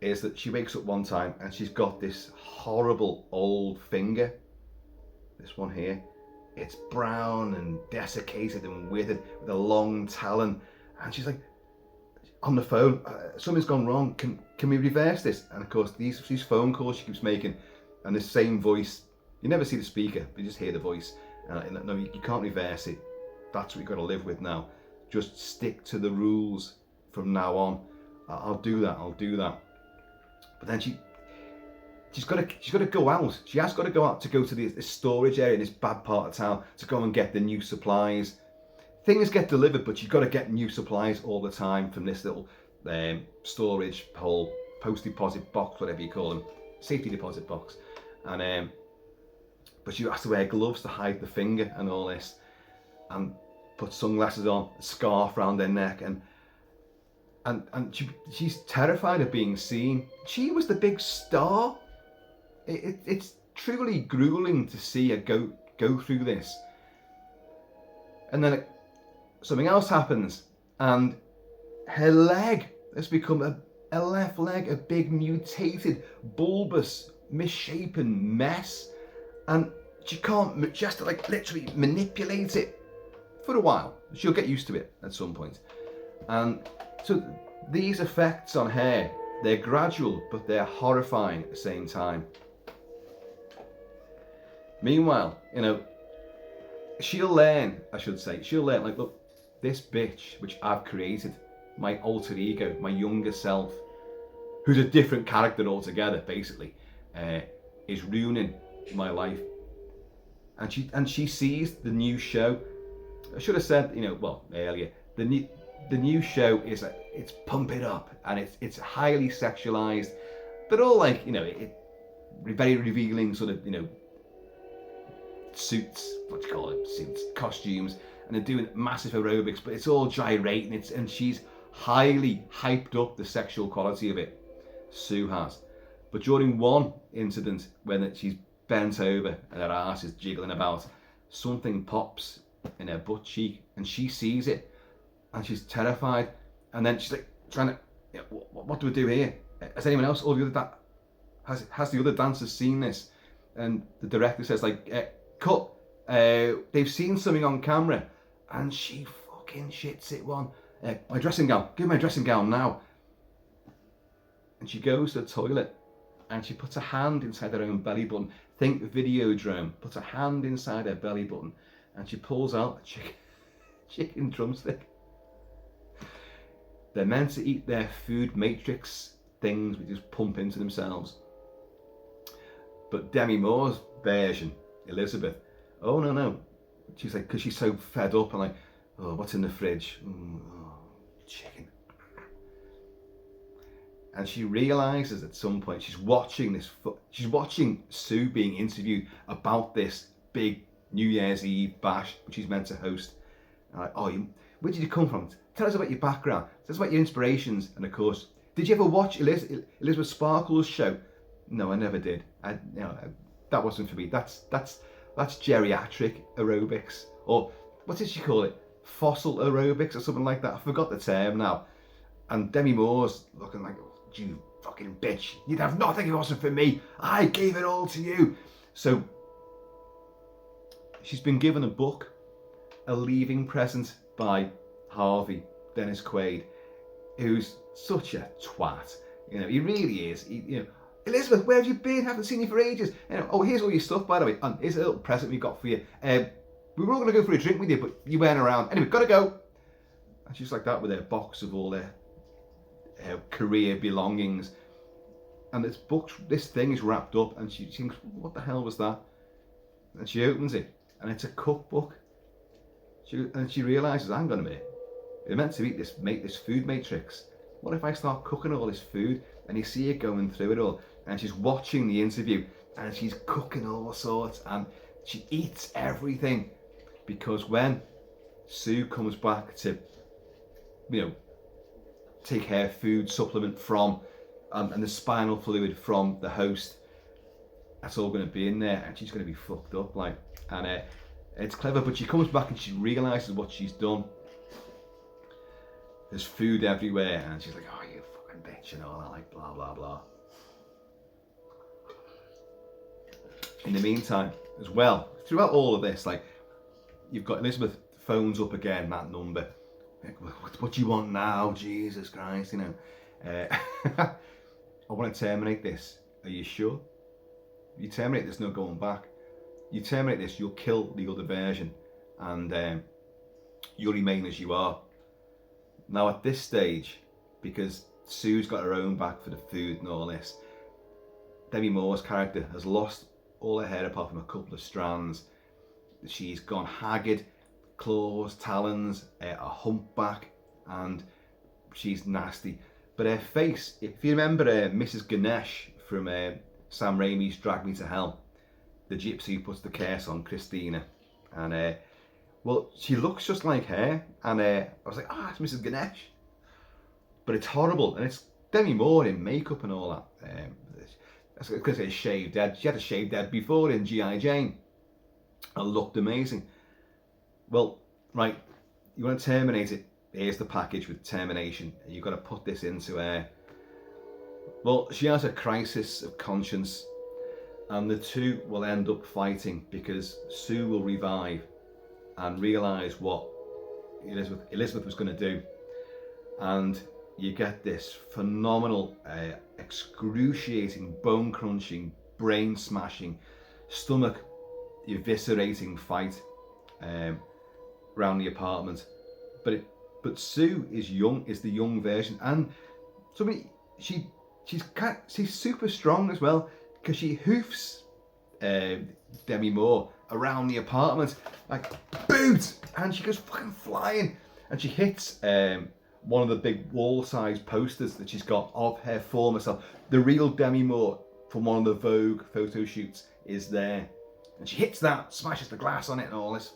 is that she wakes up one time and she's got this horrible old finger. This one here. It's brown and desiccated and withered with a long talon. And she's like, on the phone, something's gone wrong. Can we reverse this? And of course, these phone calls she keeps making, and the same voice. You never see the speaker, you just hear the voice. No, you can't reverse it. That's what you've got to live with now. Just stick to the rules from now on. I'll do that. But then she's got to go out. She has got to go out to go to this storage area in this bad part of town to go and get the new supplies. Things get delivered, but you've got to get new supplies all the time from this little storage hole, post deposit box, whatever you call them, safety deposit box. And but she has to wear gloves to hide the finger and all this, and put sunglasses on, a scarf around her neck, and she's terrified of being seen. She was the big star. It's truly grueling to see her go through this. And then something else happens, and her leg has become a left leg, a big mutated, bulbous, misshapen mess, and she has to, like, literally manipulate it for a while. She'll get used to it at some point. And so these effects on her, they're gradual, but they're horrifying at the same time. Meanwhile, she'll learn, like, look, this bitch, which I've created, my alter ego, my younger self, who's a different character altogether, basically, is ruining my life. And she sees the new show. I should have said, earlier, the new show is it's pump it up, and it's highly sexualized. They're all, like, very revealing sort of, suits, suits, costumes, and they're doing massive aerobics, but it's all gyrating. And she's highly hyped up the sexual quality of it. Sue has. But during one incident, when she's bent over and her ass is jiggling about, something pops in her butt cheek, and she sees it, and she's terrified. And then she's, like, trying to, what do we do here? Has anyone else, or has the other dancers seen this? And the director says, like, cut. They've seen something on camera. And she fucking shits it one. My dressing gown. Give me my dressing gown now. And she goes to the toilet, and she puts a hand inside her own belly button. Think Videodrome. Puts a hand inside her belly button, and she pulls out a chicken drumstick. They're meant to eat their food matrix things, which just pump into themselves. But Demi Moore's version, Elizabeth, oh no. She's like, because she's so fed up, and like, oh, what's in the fridge? Chicken. And she realizes at some point, she's watching Sue being interviewed about this big New Year's Eve bash, which she's meant to host. And like, where did you come from? Tell us about your background. Tell us about your inspirations. And of course, did you ever watch Elizabeth Sparkle's show? No, I never did. That wasn't for me. That's geriatric aerobics, or what did she call it? Fossil aerobics or something like that. I forgot the term now. And Demi Moore's looking like, you fucking bitch. You'd have nothing if it wasn't for me. I gave it all to you. So she's been given a book, a leaving present by Harvey, Dennis Quaid, who's such a twat. He really is. Elizabeth, where have you been? Haven't seen you for ages. Here's all your stuff, by the way. And here's a little present we got for you. we were all going to go for a drink with you, but you weren't around. Anyway, gotta go. And she's like that with her box of all her career belongings. And this thing is wrapped up, and she thinks, what the hell was that? And she opens it, and it's a cookbook. And she realises, hang on a minute, we're meant to make this food matrix. What if I start cooking all this food? And you see her going through it all, and she's watching the interview, and she's cooking all sorts, and she eats everything. Because when Sue comes back to, take her food supplement from, and the spinal fluid from the host, that's all going to be in there, and she's going to be fucked up, like. And it's clever, but she comes back and she realises what she's done. There's food everywhere, and she's like, oh, you fucking bitch, and all that, like, blah, blah, blah. In the meantime, as well, throughout all of this, like, you've got Elizabeth phones up again, that number. What do you want now? Jesus Christ, I want to terminate this. Are you sure? If you terminate this, no going back. You terminate this, you'll kill the other version, and you'll remain as you are. Now at this stage, because Sue's got her own back for the food and all this, Demi Moore's character has lost all her hair apart from a couple of strands. She's gone haggard, claws, talons, a humpback, and she's nasty. But her face, if you remember Mrs. Ganesh from Sam Raimi's Drag Me to Hell, the gypsy who puts the curse on Christina, and well, she looks just like her, and I was like, it's Mrs. Ganesh. But it's horrible, and it's Demi Moore in makeup and all that. I was going to say shaved head. She had a shaved head before in G.I. Jane, and looked amazing. Well, right, you want to terminate it. Here's the package with termination. You've got to put this into her. Well, she has a crisis of conscience, and the two will end up fighting because Sue will revive and realise what Elizabeth was going to do. And you get this phenomenal, excruciating, bone-crunching, brain-smashing, stomach-eviscerating fight around the apartment. But Sue is the young version, and she's super strong as well, because she hoofs Demi Moore around the apartment like boot, and she goes fucking flying, and she hits one of the big wall-sized posters that she's got of her former self. The real Demi Moore from one of the Vogue photo shoots is there, and she hits that, smashes the glass on it and all this,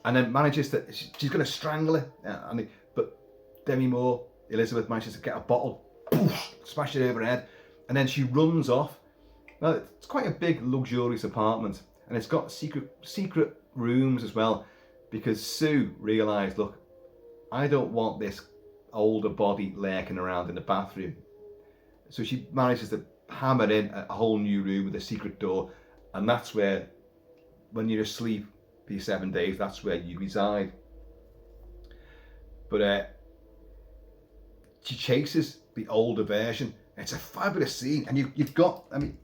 and then manages to, she's going to strangle her, but Demi Moore, Elizabeth, manages to get a bottle, smash it over her head, and then she runs off. Now, it's quite a big, luxurious apartment, and it's got secret rooms as well, because Sue realised, look, I don't want this older body lurking around in the bathroom. So she manages to hammer in a whole new room with a secret door, and that's where, when you're asleep for your 7 days, that's where you reside. But she chases the older version. It's a fabulous scene, and you've got the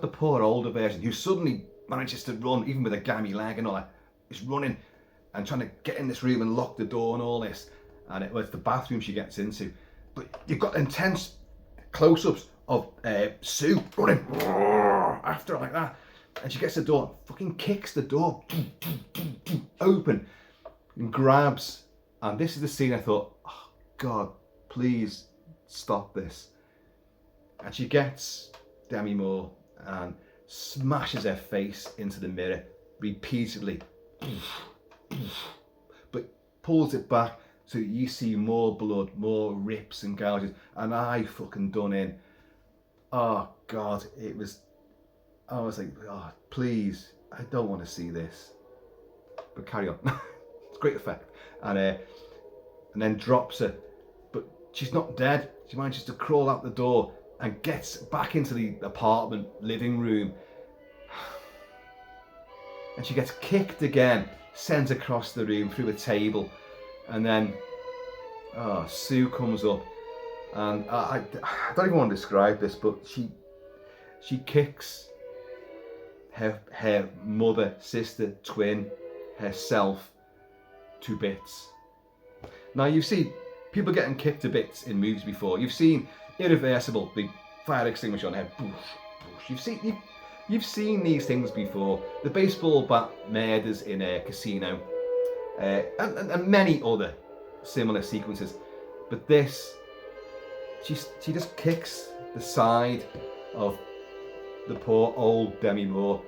poor older version who suddenly manages to run, even with a gammy leg and all that. Is running and trying to get in this room and lock the door and all this. And it's the bathroom she gets into. But you've got intense close-ups of Sue running after her like that. And she gets the door, fucking kicks the door open and grabs. And this is the scene I thought, oh God, please stop this. And she gets Demi Moore and smashes her face into the mirror repeatedly, but pulls it back so you see more blood, more rips and gouges, and I fucking done in. Oh God, I was like, oh please, I don't want to see this. But carry on. It's a great effect. And then drops her, but she's not dead. She manages to crawl out the door and gets back into the apartment living room. And she gets kicked again, sent across the room through a table. And then, Sue comes up. And I don't even want to describe this, but she kicks her mother, sister, twin, herself to bits. Now you've seen people getting kicked to bits in movies before. You've seen Irreversible, the fire extinguisher on her head. Boosh, boosh. You've seen these things before. The baseball bat murders in a casino, and many other similar sequences. But this, she just kicks the side of the poor old Demi Moore,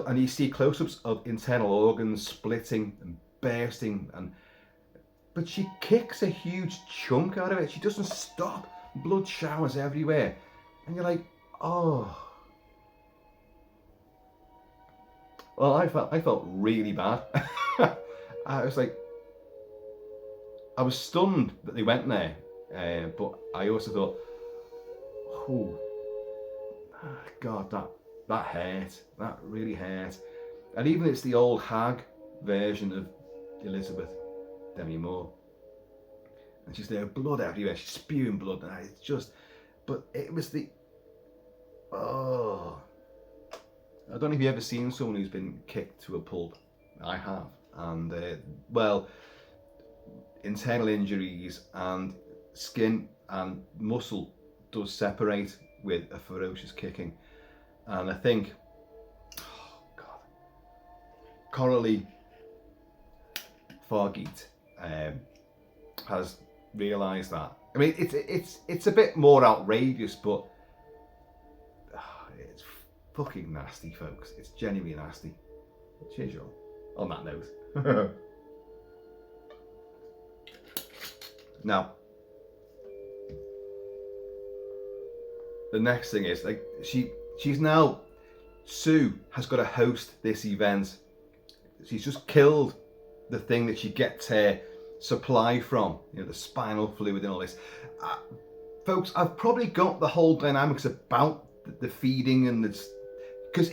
and you see close-ups of internal organs splitting and bursting, but she kicks a huge chunk out of it. She doesn't stop. Blood showers everywhere, and you're like, oh. Well, I felt really bad. I was like, I was stunned that they went there, but I also thought, oh, God, that hurt. That really hurt. And even it's the old hag version of Elizabeth, Demi Moore, and she's there, blood everywhere. She's spewing blood, and it's just. But it was the. Oh. I don't know if you've ever seen someone who's been kicked to a pulp. I have, and well, internal injuries and skin and muscle does separate with a ferocious kicking, and I think, oh God, Coralie Fargeat has realised that. I mean, it's a bit more outrageous, but it's fucking nasty, folks. It's genuinely nasty. Cheers, y'all. On that note. Now, the next thing is, like, she's now, Sue has got to host this event. She's just killed the thing that she gets her supply from, you know, the spinal fluid and all this. Folks, I've probably got the whole dynamics about the feeding and the, because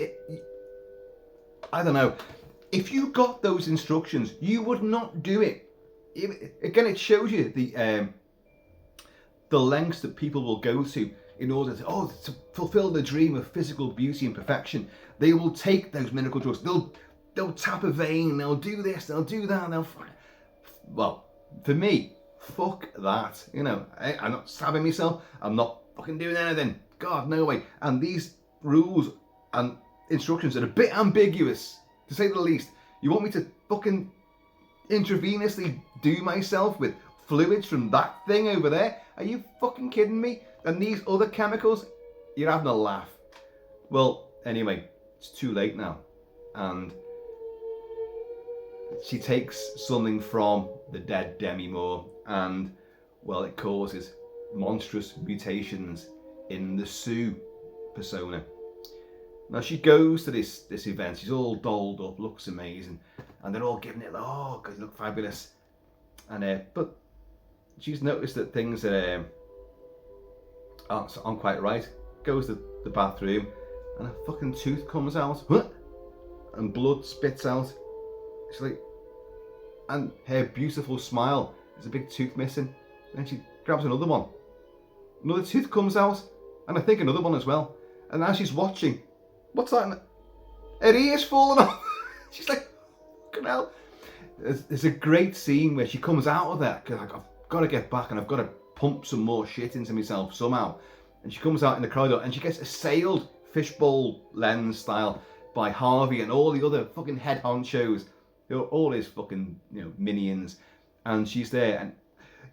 I don't know, if you got those instructions, you would not do it. Again, it shows you the lengths that people will go to in order to fulfill the dream of physical beauty and perfection. They will take those miracle drugs. They'll tap a vein. They'll do this. They'll do that. Well, for me, fuck that. You know, I'm not stabbing myself. I'm not fucking doing anything. God, no way. And these rules and instructions are a bit ambiguous, to say the least. You want me to fucking intravenously do myself with fluids from that thing over there? Are you fucking kidding me? And these other chemicals? You're having a laugh. Well, anyway, it's too late now. And she takes something from the dead Demi Moore, and, well, it causes monstrous mutations in the Sue persona. Now she goes to this event. She's all dolled up, looks amazing, and they're all giving it, oh, because you look fabulous. And but she's noticed that things aren't quite right. Goes to the bathroom, and a fucking tooth comes out, and blood spits out. She's like, and her beautiful smile, there's a big tooth missing. Then she grabs another one. Another tooth comes out, and I think another one as well. And as she's watching, what's that? Her ear's falling off. She's like, fucking hell. There's a great scene where she comes out of that, because I've got to get back and I've got to pump some more shit into myself somehow. And she comes out in the corridor and she gets assailed, fishbowl lens style, by Harvey and all the other fucking head honchos, all his fucking, you know, minions. And she's there, and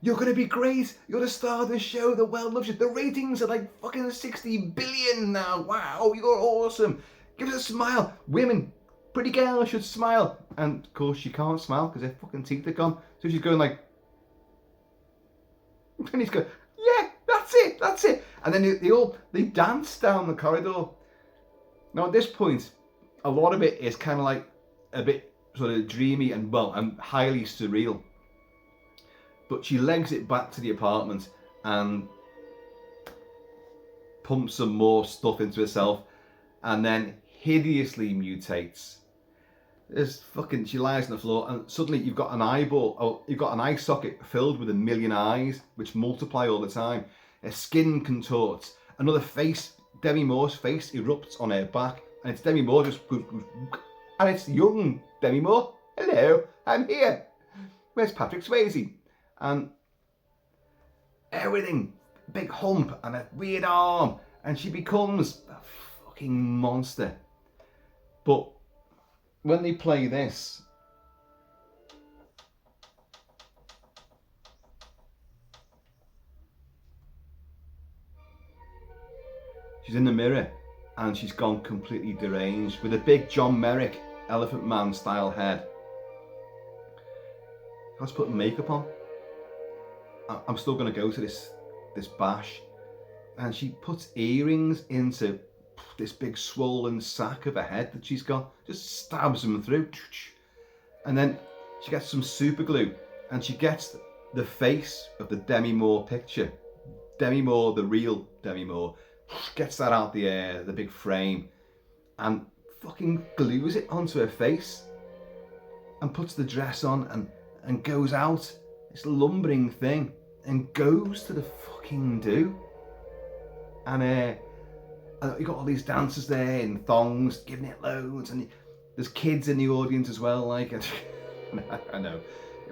you're going to be great. You're the star of the show. The world loves you. The ratings are like fucking 60 billion now. Wow, you're awesome. Give us a smile. Women, pretty girls should smile. And of course she can't smile because her fucking teeth are gone. So she's going like, and he's going, yeah, that's it. And then they dance down the corridor. Now at this point, a lot of it is kind of like a bit sort of dreamy and, well, and highly surreal. But she legs it back to the apartment and pumps some more stuff into herself, and then hideously mutates. She lies on the floor, and suddenly you've got an eyeball, or you've got an eye socket filled with 1 million eyes, which multiply all the time. Her skin contorts. Another face, Demi Moore's face, erupts on her back. And it's Demi Moore just, and it's young Demi Moore. Hello, I'm here. Where's Patrick Swayze? And everything, big hump and a weird arm, and she becomes a fucking monster. But when they play this, she's in the mirror and she's gone completely deranged with a big John Merrick Elephant Man style head. Let's put makeup on. I'm still going to go to this bash, and she puts earrings into this big swollen sack of a head that she's got, just stabs them through, and then she gets some super glue and she gets the face of the Demi Moore picture, Demi Moore, the real Demi Moore, gets that out the big frame and fucking glues it onto her face and puts the dress on and goes out, this lumbering thing, and goes to the fucking do. And you got all these dancers there in thongs giving it loads, and there's kids in the audience as well, like I know,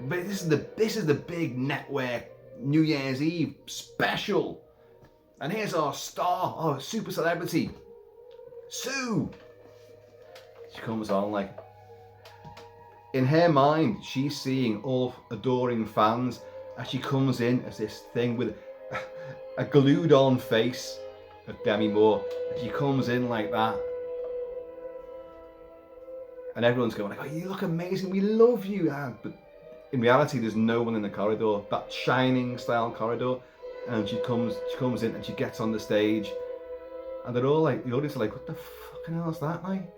but this is the big network New Year's Eve special, and here's our star, our super celebrity, Sue. She comes on, like, in her mind, she's seeing all adoring fans as she comes in as this thing with a glued on face of Demi Moore. And she comes in like that. And everyone's going like, oh, you look amazing, we love you. But in reality, there's no one in the corridor, that Shining style corridor. And she comes in and she gets on the stage. And they're all like, the audience are like, what the fucking hell is that like?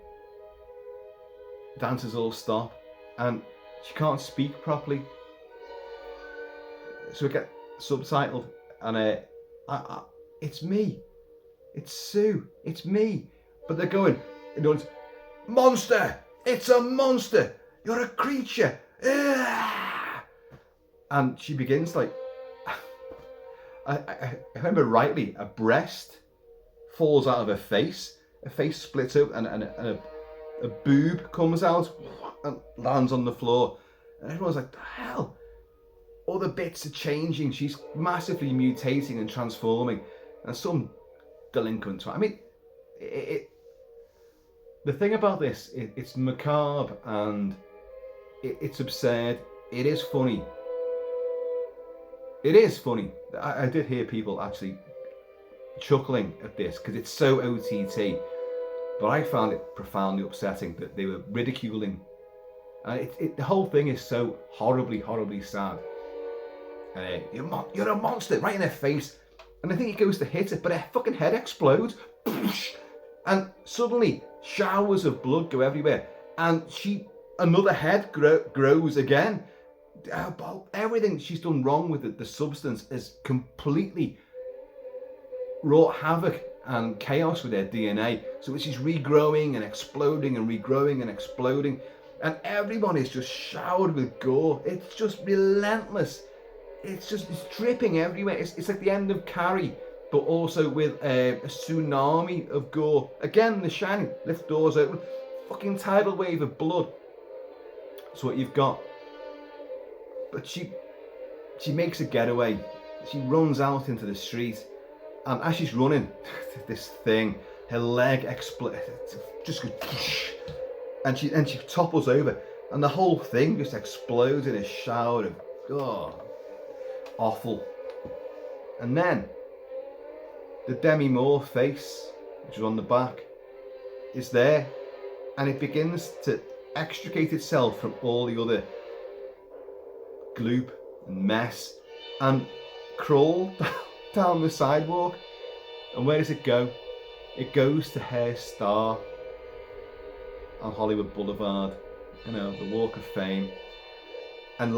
Dancers all stop. And she can't speak properly, so we get subtitled, and it's me, it's Sue, it's me. But they're going, monster, it's a monster, you're a creature. And she begins like, I remember rightly, a breast falls out of her face splits open, and a boob comes out and lands on the floor, and everyone's like, the hell? All the bits are changing, she's massively mutating and transforming, and some delinquent. I mean, the thing about this, it's macabre and it's absurd. It is funny. It is funny. I did hear people actually chuckling at this because it's so OTT, but I found it profoundly upsetting that they were ridiculing. The whole thing is so horribly, horribly sad. You're a monster, right in her face. And I think he goes to hit it, but her fucking head explodes. And suddenly, showers of blood go everywhere. And another head grows again. Everything she's done wrong with the substance is completely wrought havoc and chaos with her DNA. So she's regrowing and exploding and regrowing and exploding. And everyone is just showered with gore. It's just relentless. It's dripping everywhere. It's like the end of Carrie, but also with a tsunami of gore. Again, The Shining, lift doors open, fucking tidal wave of blood. That's what you've got. But she makes a getaway. She runs out into the street, and as she's running, this thing, her leg explodes, just goes, and she topples over, and the whole thing just explodes in a shower of awful. And then the Demi Moore face, which is on the back, is there, and it begins to extricate itself from all the other gloop and mess and crawl down the sidewalk. And where does it go? It goes to her star on Hollywood Boulevard, the Walk of Fame, and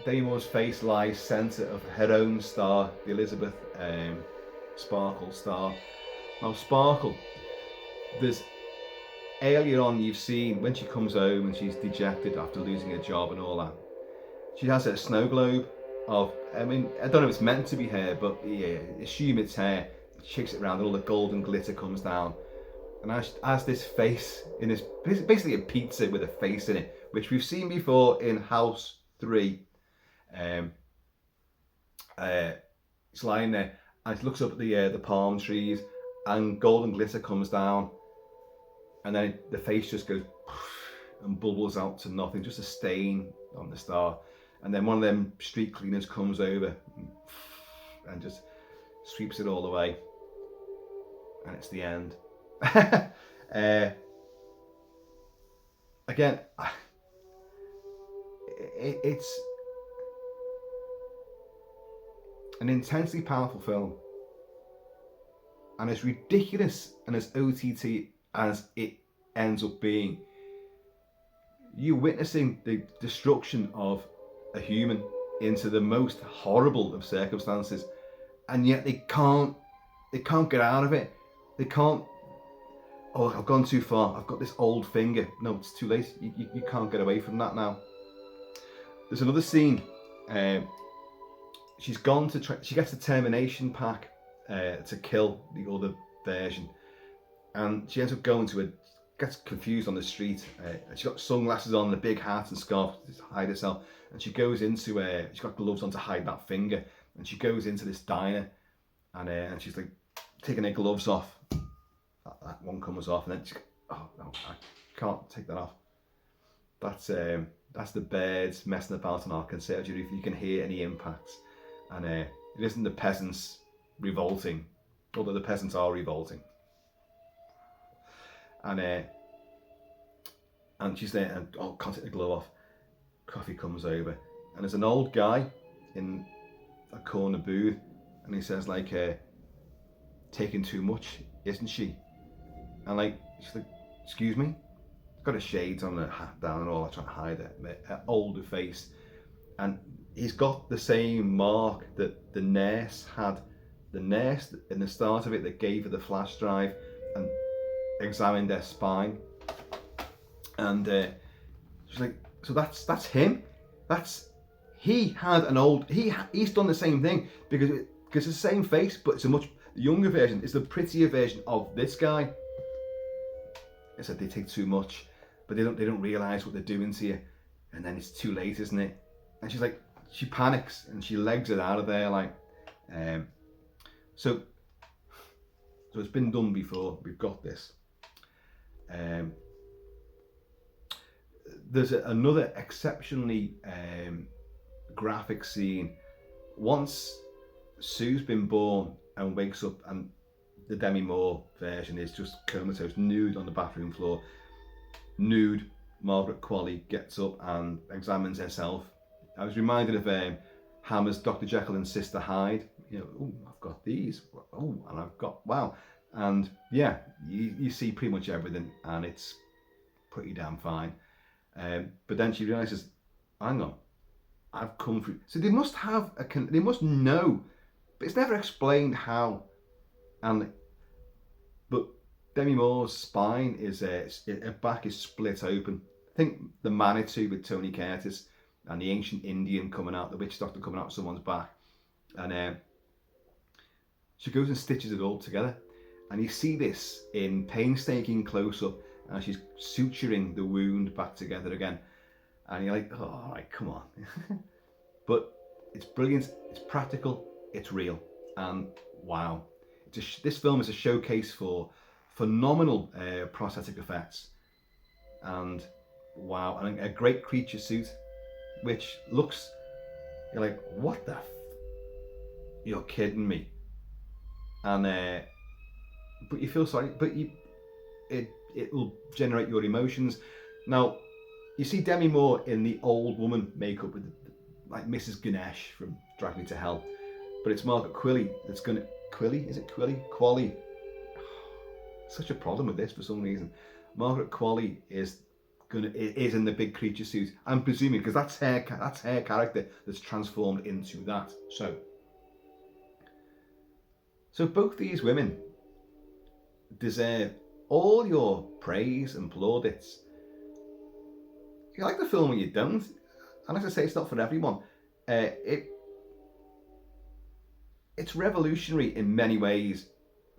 Demi Moore's face lies centre of her own star, the Elizabeth Sparkle star. Now Sparkle, there's earlier on you've seen when she comes home and she's dejected after losing her job and all that, she has a snow globe of, I don't know if it's meant to be hair, but yeah, assume it's hair. She shakes it around and all the golden glitter comes down, and has this face in this, basically a pizza with a face in it, which we've seen before in House 3. It's lying there, and it looks up at the palm trees, and golden glitter comes down, and then the face just goes and bubbles out to nothing, just a stain on the star. And then one of them street cleaners comes over and just sweeps it all away, and it's the end. Again, it's an intensely powerful film, and as ridiculous and as OTT as it ends up being, you're witnessing the destruction of a human into the most horrible of circumstances, and yet they can't get out of it. They can't, oh, I've gone too far, I've got this old finger. No, it's too late. You can't get away from that now. There's another scene. She's gone to she gets the termination pack to kill the other version, and she ends up going to gets confused on the street. And she's got sunglasses on and a big hat and scarf to hide herself, and she goes into she's got gloves on to hide that finger, and she goes into this diner, and she's like taking her gloves off. That one comes off, and then she's, oh no, I can't take that off. That's the birds messing about on our conservatory roof. You can hear any impacts, and it isn't the peasants revolting, although the peasants are revolting. And she's there, and oh, can't take the glove off. Coffee comes over, and there's an old guy in a corner booth, and he says like, taking too much, isn't she? And like, she's like, excuse me? He's got his shades on, a hat down and all, trying to hide her older face. And he's got the same mark that the nurse had. The nurse in the start of it that gave her the flash drive and examined her spine. And she's like, so that's him? He had an old, he's done the same thing, because it's the same face, but it's a much younger version. It's the prettier version of this guy. I said they take too much, but they don't realise what they're doing to you, and then it's too late, isn't it? And she's like, she panics and she legs it out of there, like, so it's been done before. We've got this. There's another exceptionally graphic scene. Once Sue's been born and wakes up, and the Demi Moore version is just comatose, nude on the bathroom floor. Nude Margaret Qualley gets up and examines herself. I was reminded of Hammer's Dr. Jekyll and Sister Hyde. You know, oh, I've got these. Oh, and I've got, wow. And yeah, you see pretty much everything, and it's pretty damn fine. But then she realizes, hang on, I've come through. So they must have they must know, but it's never explained how. But Demi Moore's spine is her back is split open. I think the Manitou with Tony Curtis and the ancient Indian coming out, the witch doctor coming out of someone's back, and she goes and stitches it all together, and you see this in painstaking close-up as she's suturing the wound back together again, and you're like, oh, all right, come on. But it's brilliant, it's practical, it's real, and wow. This film is a showcase for phenomenal prosthetic effects, and wow, and a great creature suit, which looks, you're like, what the you're kidding me. And but you feel sorry, but it will generate your emotions. Now you see Demi Moore in the old woman makeup with like Mrs. Ganesh from Drag Me to Hell, but it's Margaret Qualley that's gonna Qualley. Such a problem with this for some reason. Margaret Qualley is in the big creature suit. I'm presuming because that's her character that's transformed into that. So both these women deserve all your praise and plaudits. You like the film or you don't. And as I say, it's not for everyone. It's revolutionary in many ways,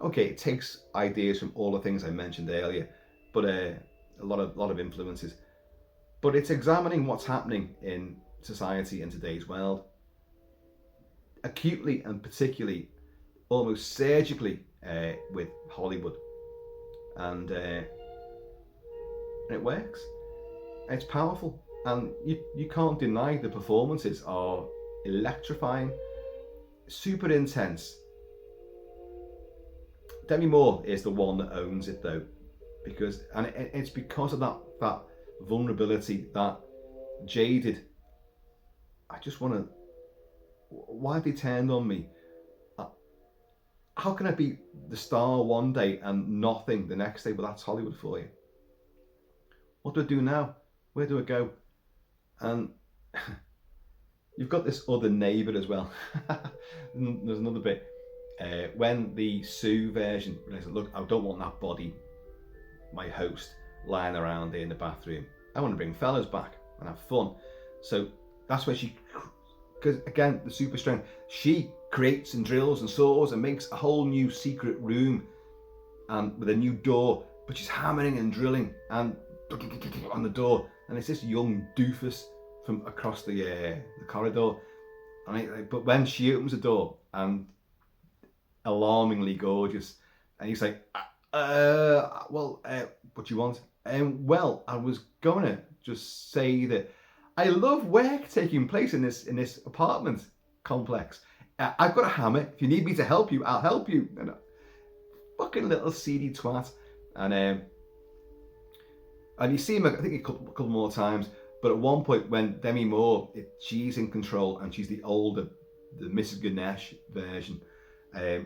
Okay, it takes ideas from all the things I mentioned earlier, but a lot of influences. But it's examining what's happening in society in today's world, acutely and particularly, almost surgically, with Hollywood, and it works. It's powerful, and you can't deny the performances are electrifying, super intense. Demi Moore is the one that owns it though, because it's because of that vulnerability, that jaded. I just want to. Why have they turned on me? How can I be the star one day and nothing the next day? But that's Hollywood for you. What do I do now? Where do I go? And you've got this other neighbour as well. There's another bit. When the Sue version, I said, look, I don't want that body, my host, lying around in the bathroom. I want to bring fellas back and have fun. So that's where she, because again, the super strength, she creates and drills and saws and makes a whole new secret room and with a new door, but she's hammering and drilling and on the door, and it's this young doofus from across the corridor. But when she opens the door, and alarmingly gorgeous, and he's like, what do you want? Well, I was gonna just say that I love work taking place in this apartment complex. I've got a hammer. If you need me to help you, I'll help you. And fucking little seedy twat. And you see him, I think, a couple more times. But at one point, when Demi Moore, she's in control, and she's the older, the Mrs. Ganesh version.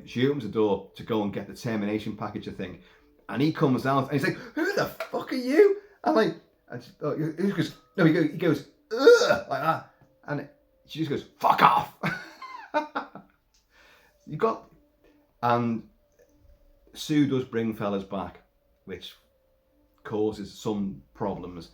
She opens the door to go and get the termination package, I think, and he comes out and he's like, "Who the fuck are you?" I'm like, he goes, no, he goes, "Ugh," like that, and she just goes, "Fuck off." And Sue does bring fellas back, which causes some problems,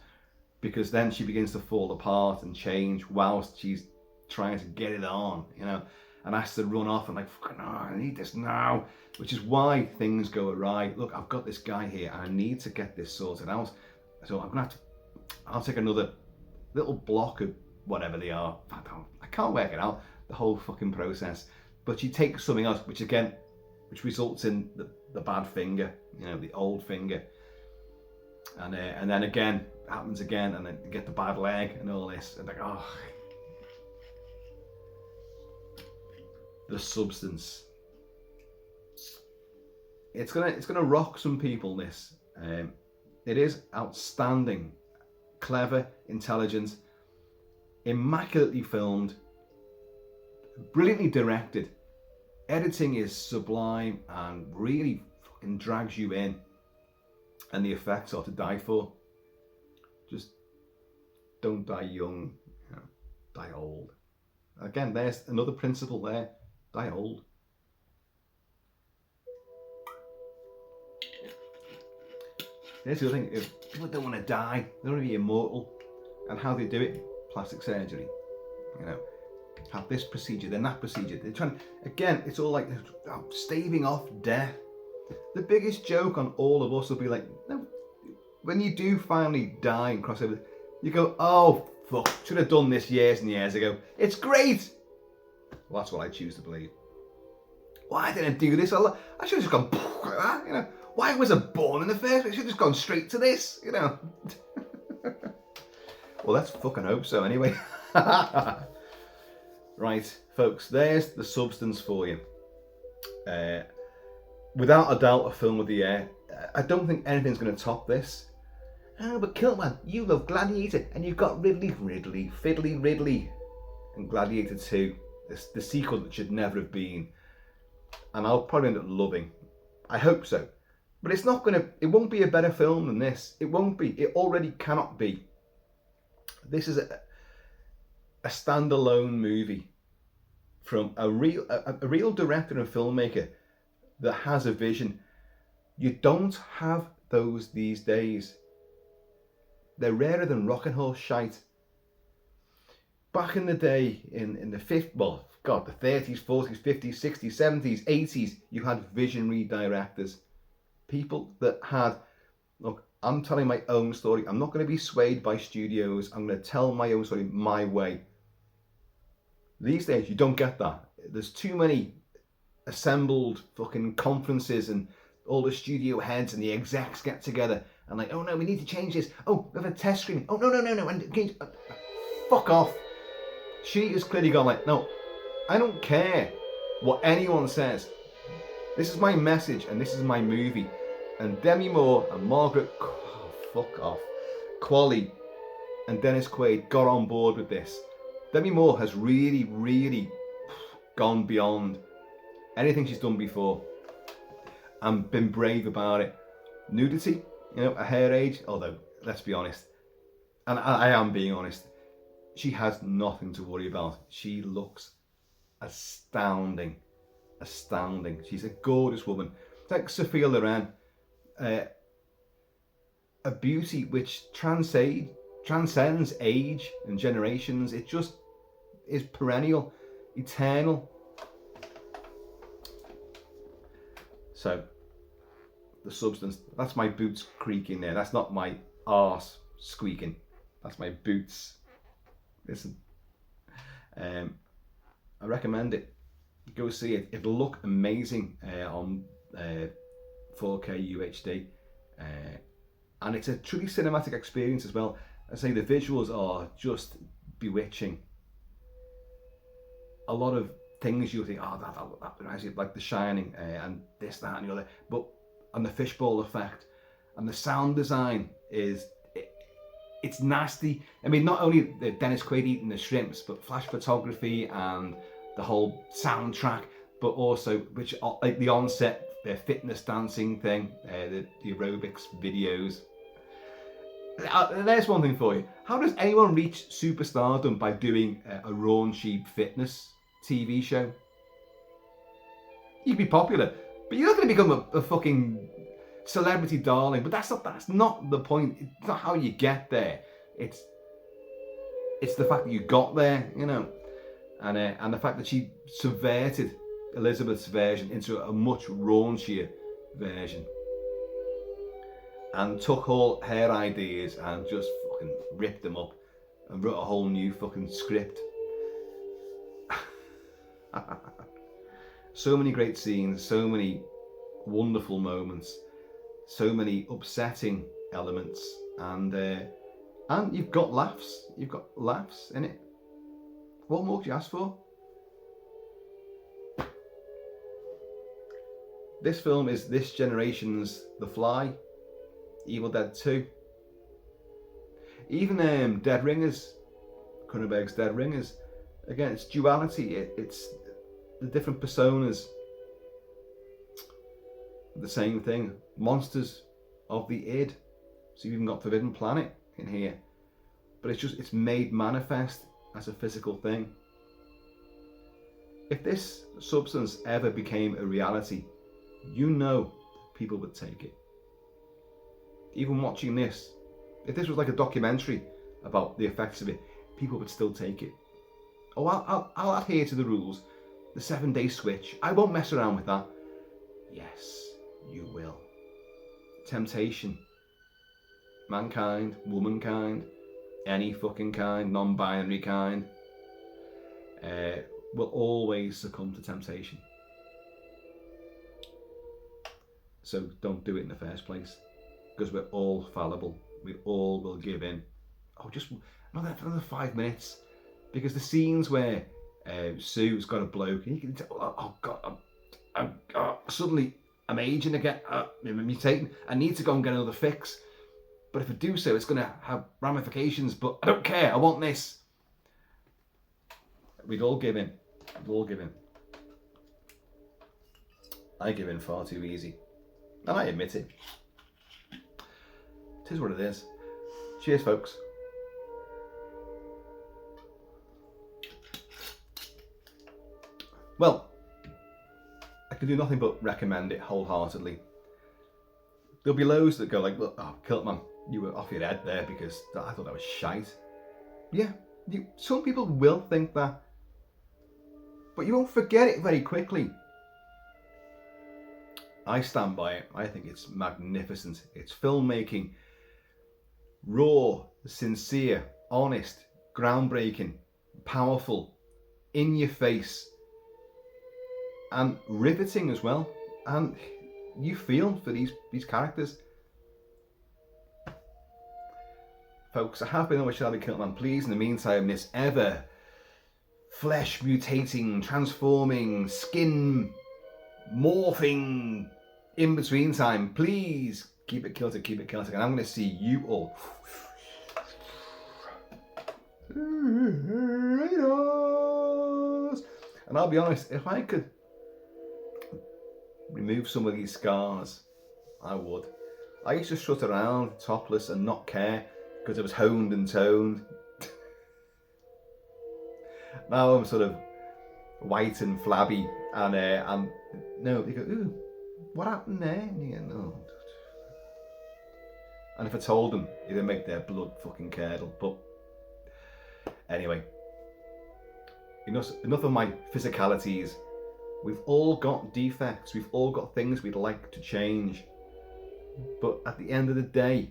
because then she begins to fall apart and change whilst she's trying to get it on, and has to run off and like, fucking, I need this now, which is why things go awry. Look, I've got this guy here and I need to get this sorted out. So I'll take another little block of whatever they are. I can't work it out, the whole fucking process. But she takes something else, which results in the bad finger, the old finger. And then again, it happens again, and then you get the bad leg and all this. And like, oh. The substance. It's gonna rock some people. This it is outstanding, clever, intelligent, immaculately filmed, brilliantly directed. Editing is sublime and really fucking drags you in, and the effects are to die for. Just don't die young, die old. Again, there's another principle there. Die old. Here's the other thing. If people don't want to die, they want to be immortal. And how they do it? Plastic surgery. Have this procedure, then that procedure. They're trying. Again, it's all like staving off death. The biggest joke on all of us will be like, no, when you do finally die and cross over, you go, oh fuck, should have done this years and years ago. It's great. Well, that's what I choose to believe. Why didn't I do this? I should have just gone like that, Why was I born in the first place? I should have just gone straight to this, Well, let's fucking hope so anyway. Right, folks, there's the substance for you. Without a doubt, a film of the year. I don't think anything's going to top this. Oh, but Kilt-Man, you love Gladiator, and you've got Fiddly Ridley, and Gladiator 2. The sequel that should never have been, and I'll probably end up loving. I hope so, but it won't be a better film than this. It won't be. It already cannot be. This is a standalone movie from a real director and filmmaker that has a vision. You don't have those these days. They're rarer than rocking horse shite. Back in the day, in the God, the 30s, 40s, 50s, 60s, 70s, 80s, you had visionary directors. People that had, look, I'm telling my own story. I'm not going to be swayed by studios. I'm going to tell my own story my way. These days, you don't get that. There's too many assembled fucking conferences and all the studio heads and the execs get together and like, oh no, we need to change this. Oh, we have a test screening. Oh, no. And fuck off. She has clearly gone like, no, I don't care what anyone says. This is my message and this is my movie. And Demi Moore and Margaret, oh, fuck off, Qualley and Dennis Quaid got on board with this. Demi Moore has really, really gone beyond anything she's done before and been brave about it. Nudity, you know, at her age, although, let's be honest, and I am being honest, she has nothing to worry about. She looks astounding. She's a gorgeous woman. It's like Sophia Loren, a beauty which transcends age and generations. It just is perennial, eternal. So, the substance, that's my boots creaking there. That's not my arse squeaking. That's my boots. Listen, I recommend it. Go see it. It'll look amazing on 4K UHD. And it's a truly cinematic experience as well. I say the visuals are just bewitching. A lot of things you think, oh, that reminds you of like The Shining and this, that, and the other. But and the fishbowl effect and the sound design is it's nasty. I mean, not only the Dennis Quaid eating the shrimps, but flash photography and the whole soundtrack, but also which like the on-set fitness dancing thing, the aerobics videos. There's one thing for you. How does anyone reach superstardom by doing a raunchy fitness TV show? You'd be popular, but you're not going to become a fucking celebrity darling. But that's not the point. It's not how you get there. It's the fact that you got there, you know, and the fact that she subverted Elizabeth's version into a much raunchier version. And took all her ideas and just fucking ripped them up and wrote a whole new fucking script. So many great scenes, so many wonderful moments, so many upsetting elements, and you've got laughs. You've got laughs in it. What more could you ask for? This film is this generation's The Fly, Evil Dead 2. Even Dead Ringers, Cronenberg's Dead Ringers. Again, it's duality. It's the different personas. The same thing. Monsters of the id. So you've even got Forbidden Planet in here. But it's made manifest as a physical thing. If this substance ever became a reality, you know people would take it. Even watching this, if this was like a documentary about the effects of it, people would still take it. Oh, I'll adhere to the rules. The 7-day switch. I won't mess around with that. Yes, you will. Temptation. Mankind, womankind, any fucking kind, non-binary kind, will always succumb to temptation. So don't do it in the first place, because we're all fallible. We all will give in. Oh, just another 5 minutes, because the scenes where Sue's got a bloke, and you can tell, oh God, suddenly I'm aging again, I'm mutating. I need to go and get another fix. But if I do so, it's going to have ramifications. But I don't care. I want this. We'd all give in. We'd all give in. I give in far too easy. And I admit it. It is what it is. Cheers, folks. Well, I can do nothing but recommend it wholeheartedly. There'll be loads that go like, oh, Kilt-Man, you were off your head there because I thought that was shite. Yeah, some people will think that. but you won't forget it very quickly. I stand by it. I think it's magnificent. It's filmmaking, raw, sincere, honest, groundbreaking, powerful, in your face, and riveting as well. And you feel for these characters. Folks, I have been on with Coralie Kilt-Man. Please, in the meantime, this ever flesh mutating, transforming, skin morphing, in between time, please keep it Kilty, keep it Celtic, and I'm going to see you all. And I'll be honest, if I could remove some of these scars, I would. I used to strut around topless and not care because I was honed and toned. Now I'm sort of white and flabby, and no, they go, ooh, what happened there? And you go, no. And if I told them, it'd make their blood fucking curdle. But anyway, enough of my physicalities. We've all got defects. We've all got things we'd like to change. But at the end of the day,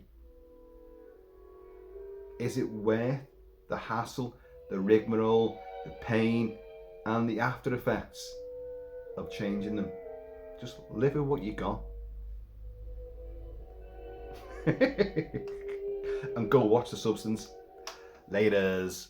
is it worth the hassle, the rigmarole, the pain, and the after effects of changing them? Just live with what you got. And go watch The Substance. Laters.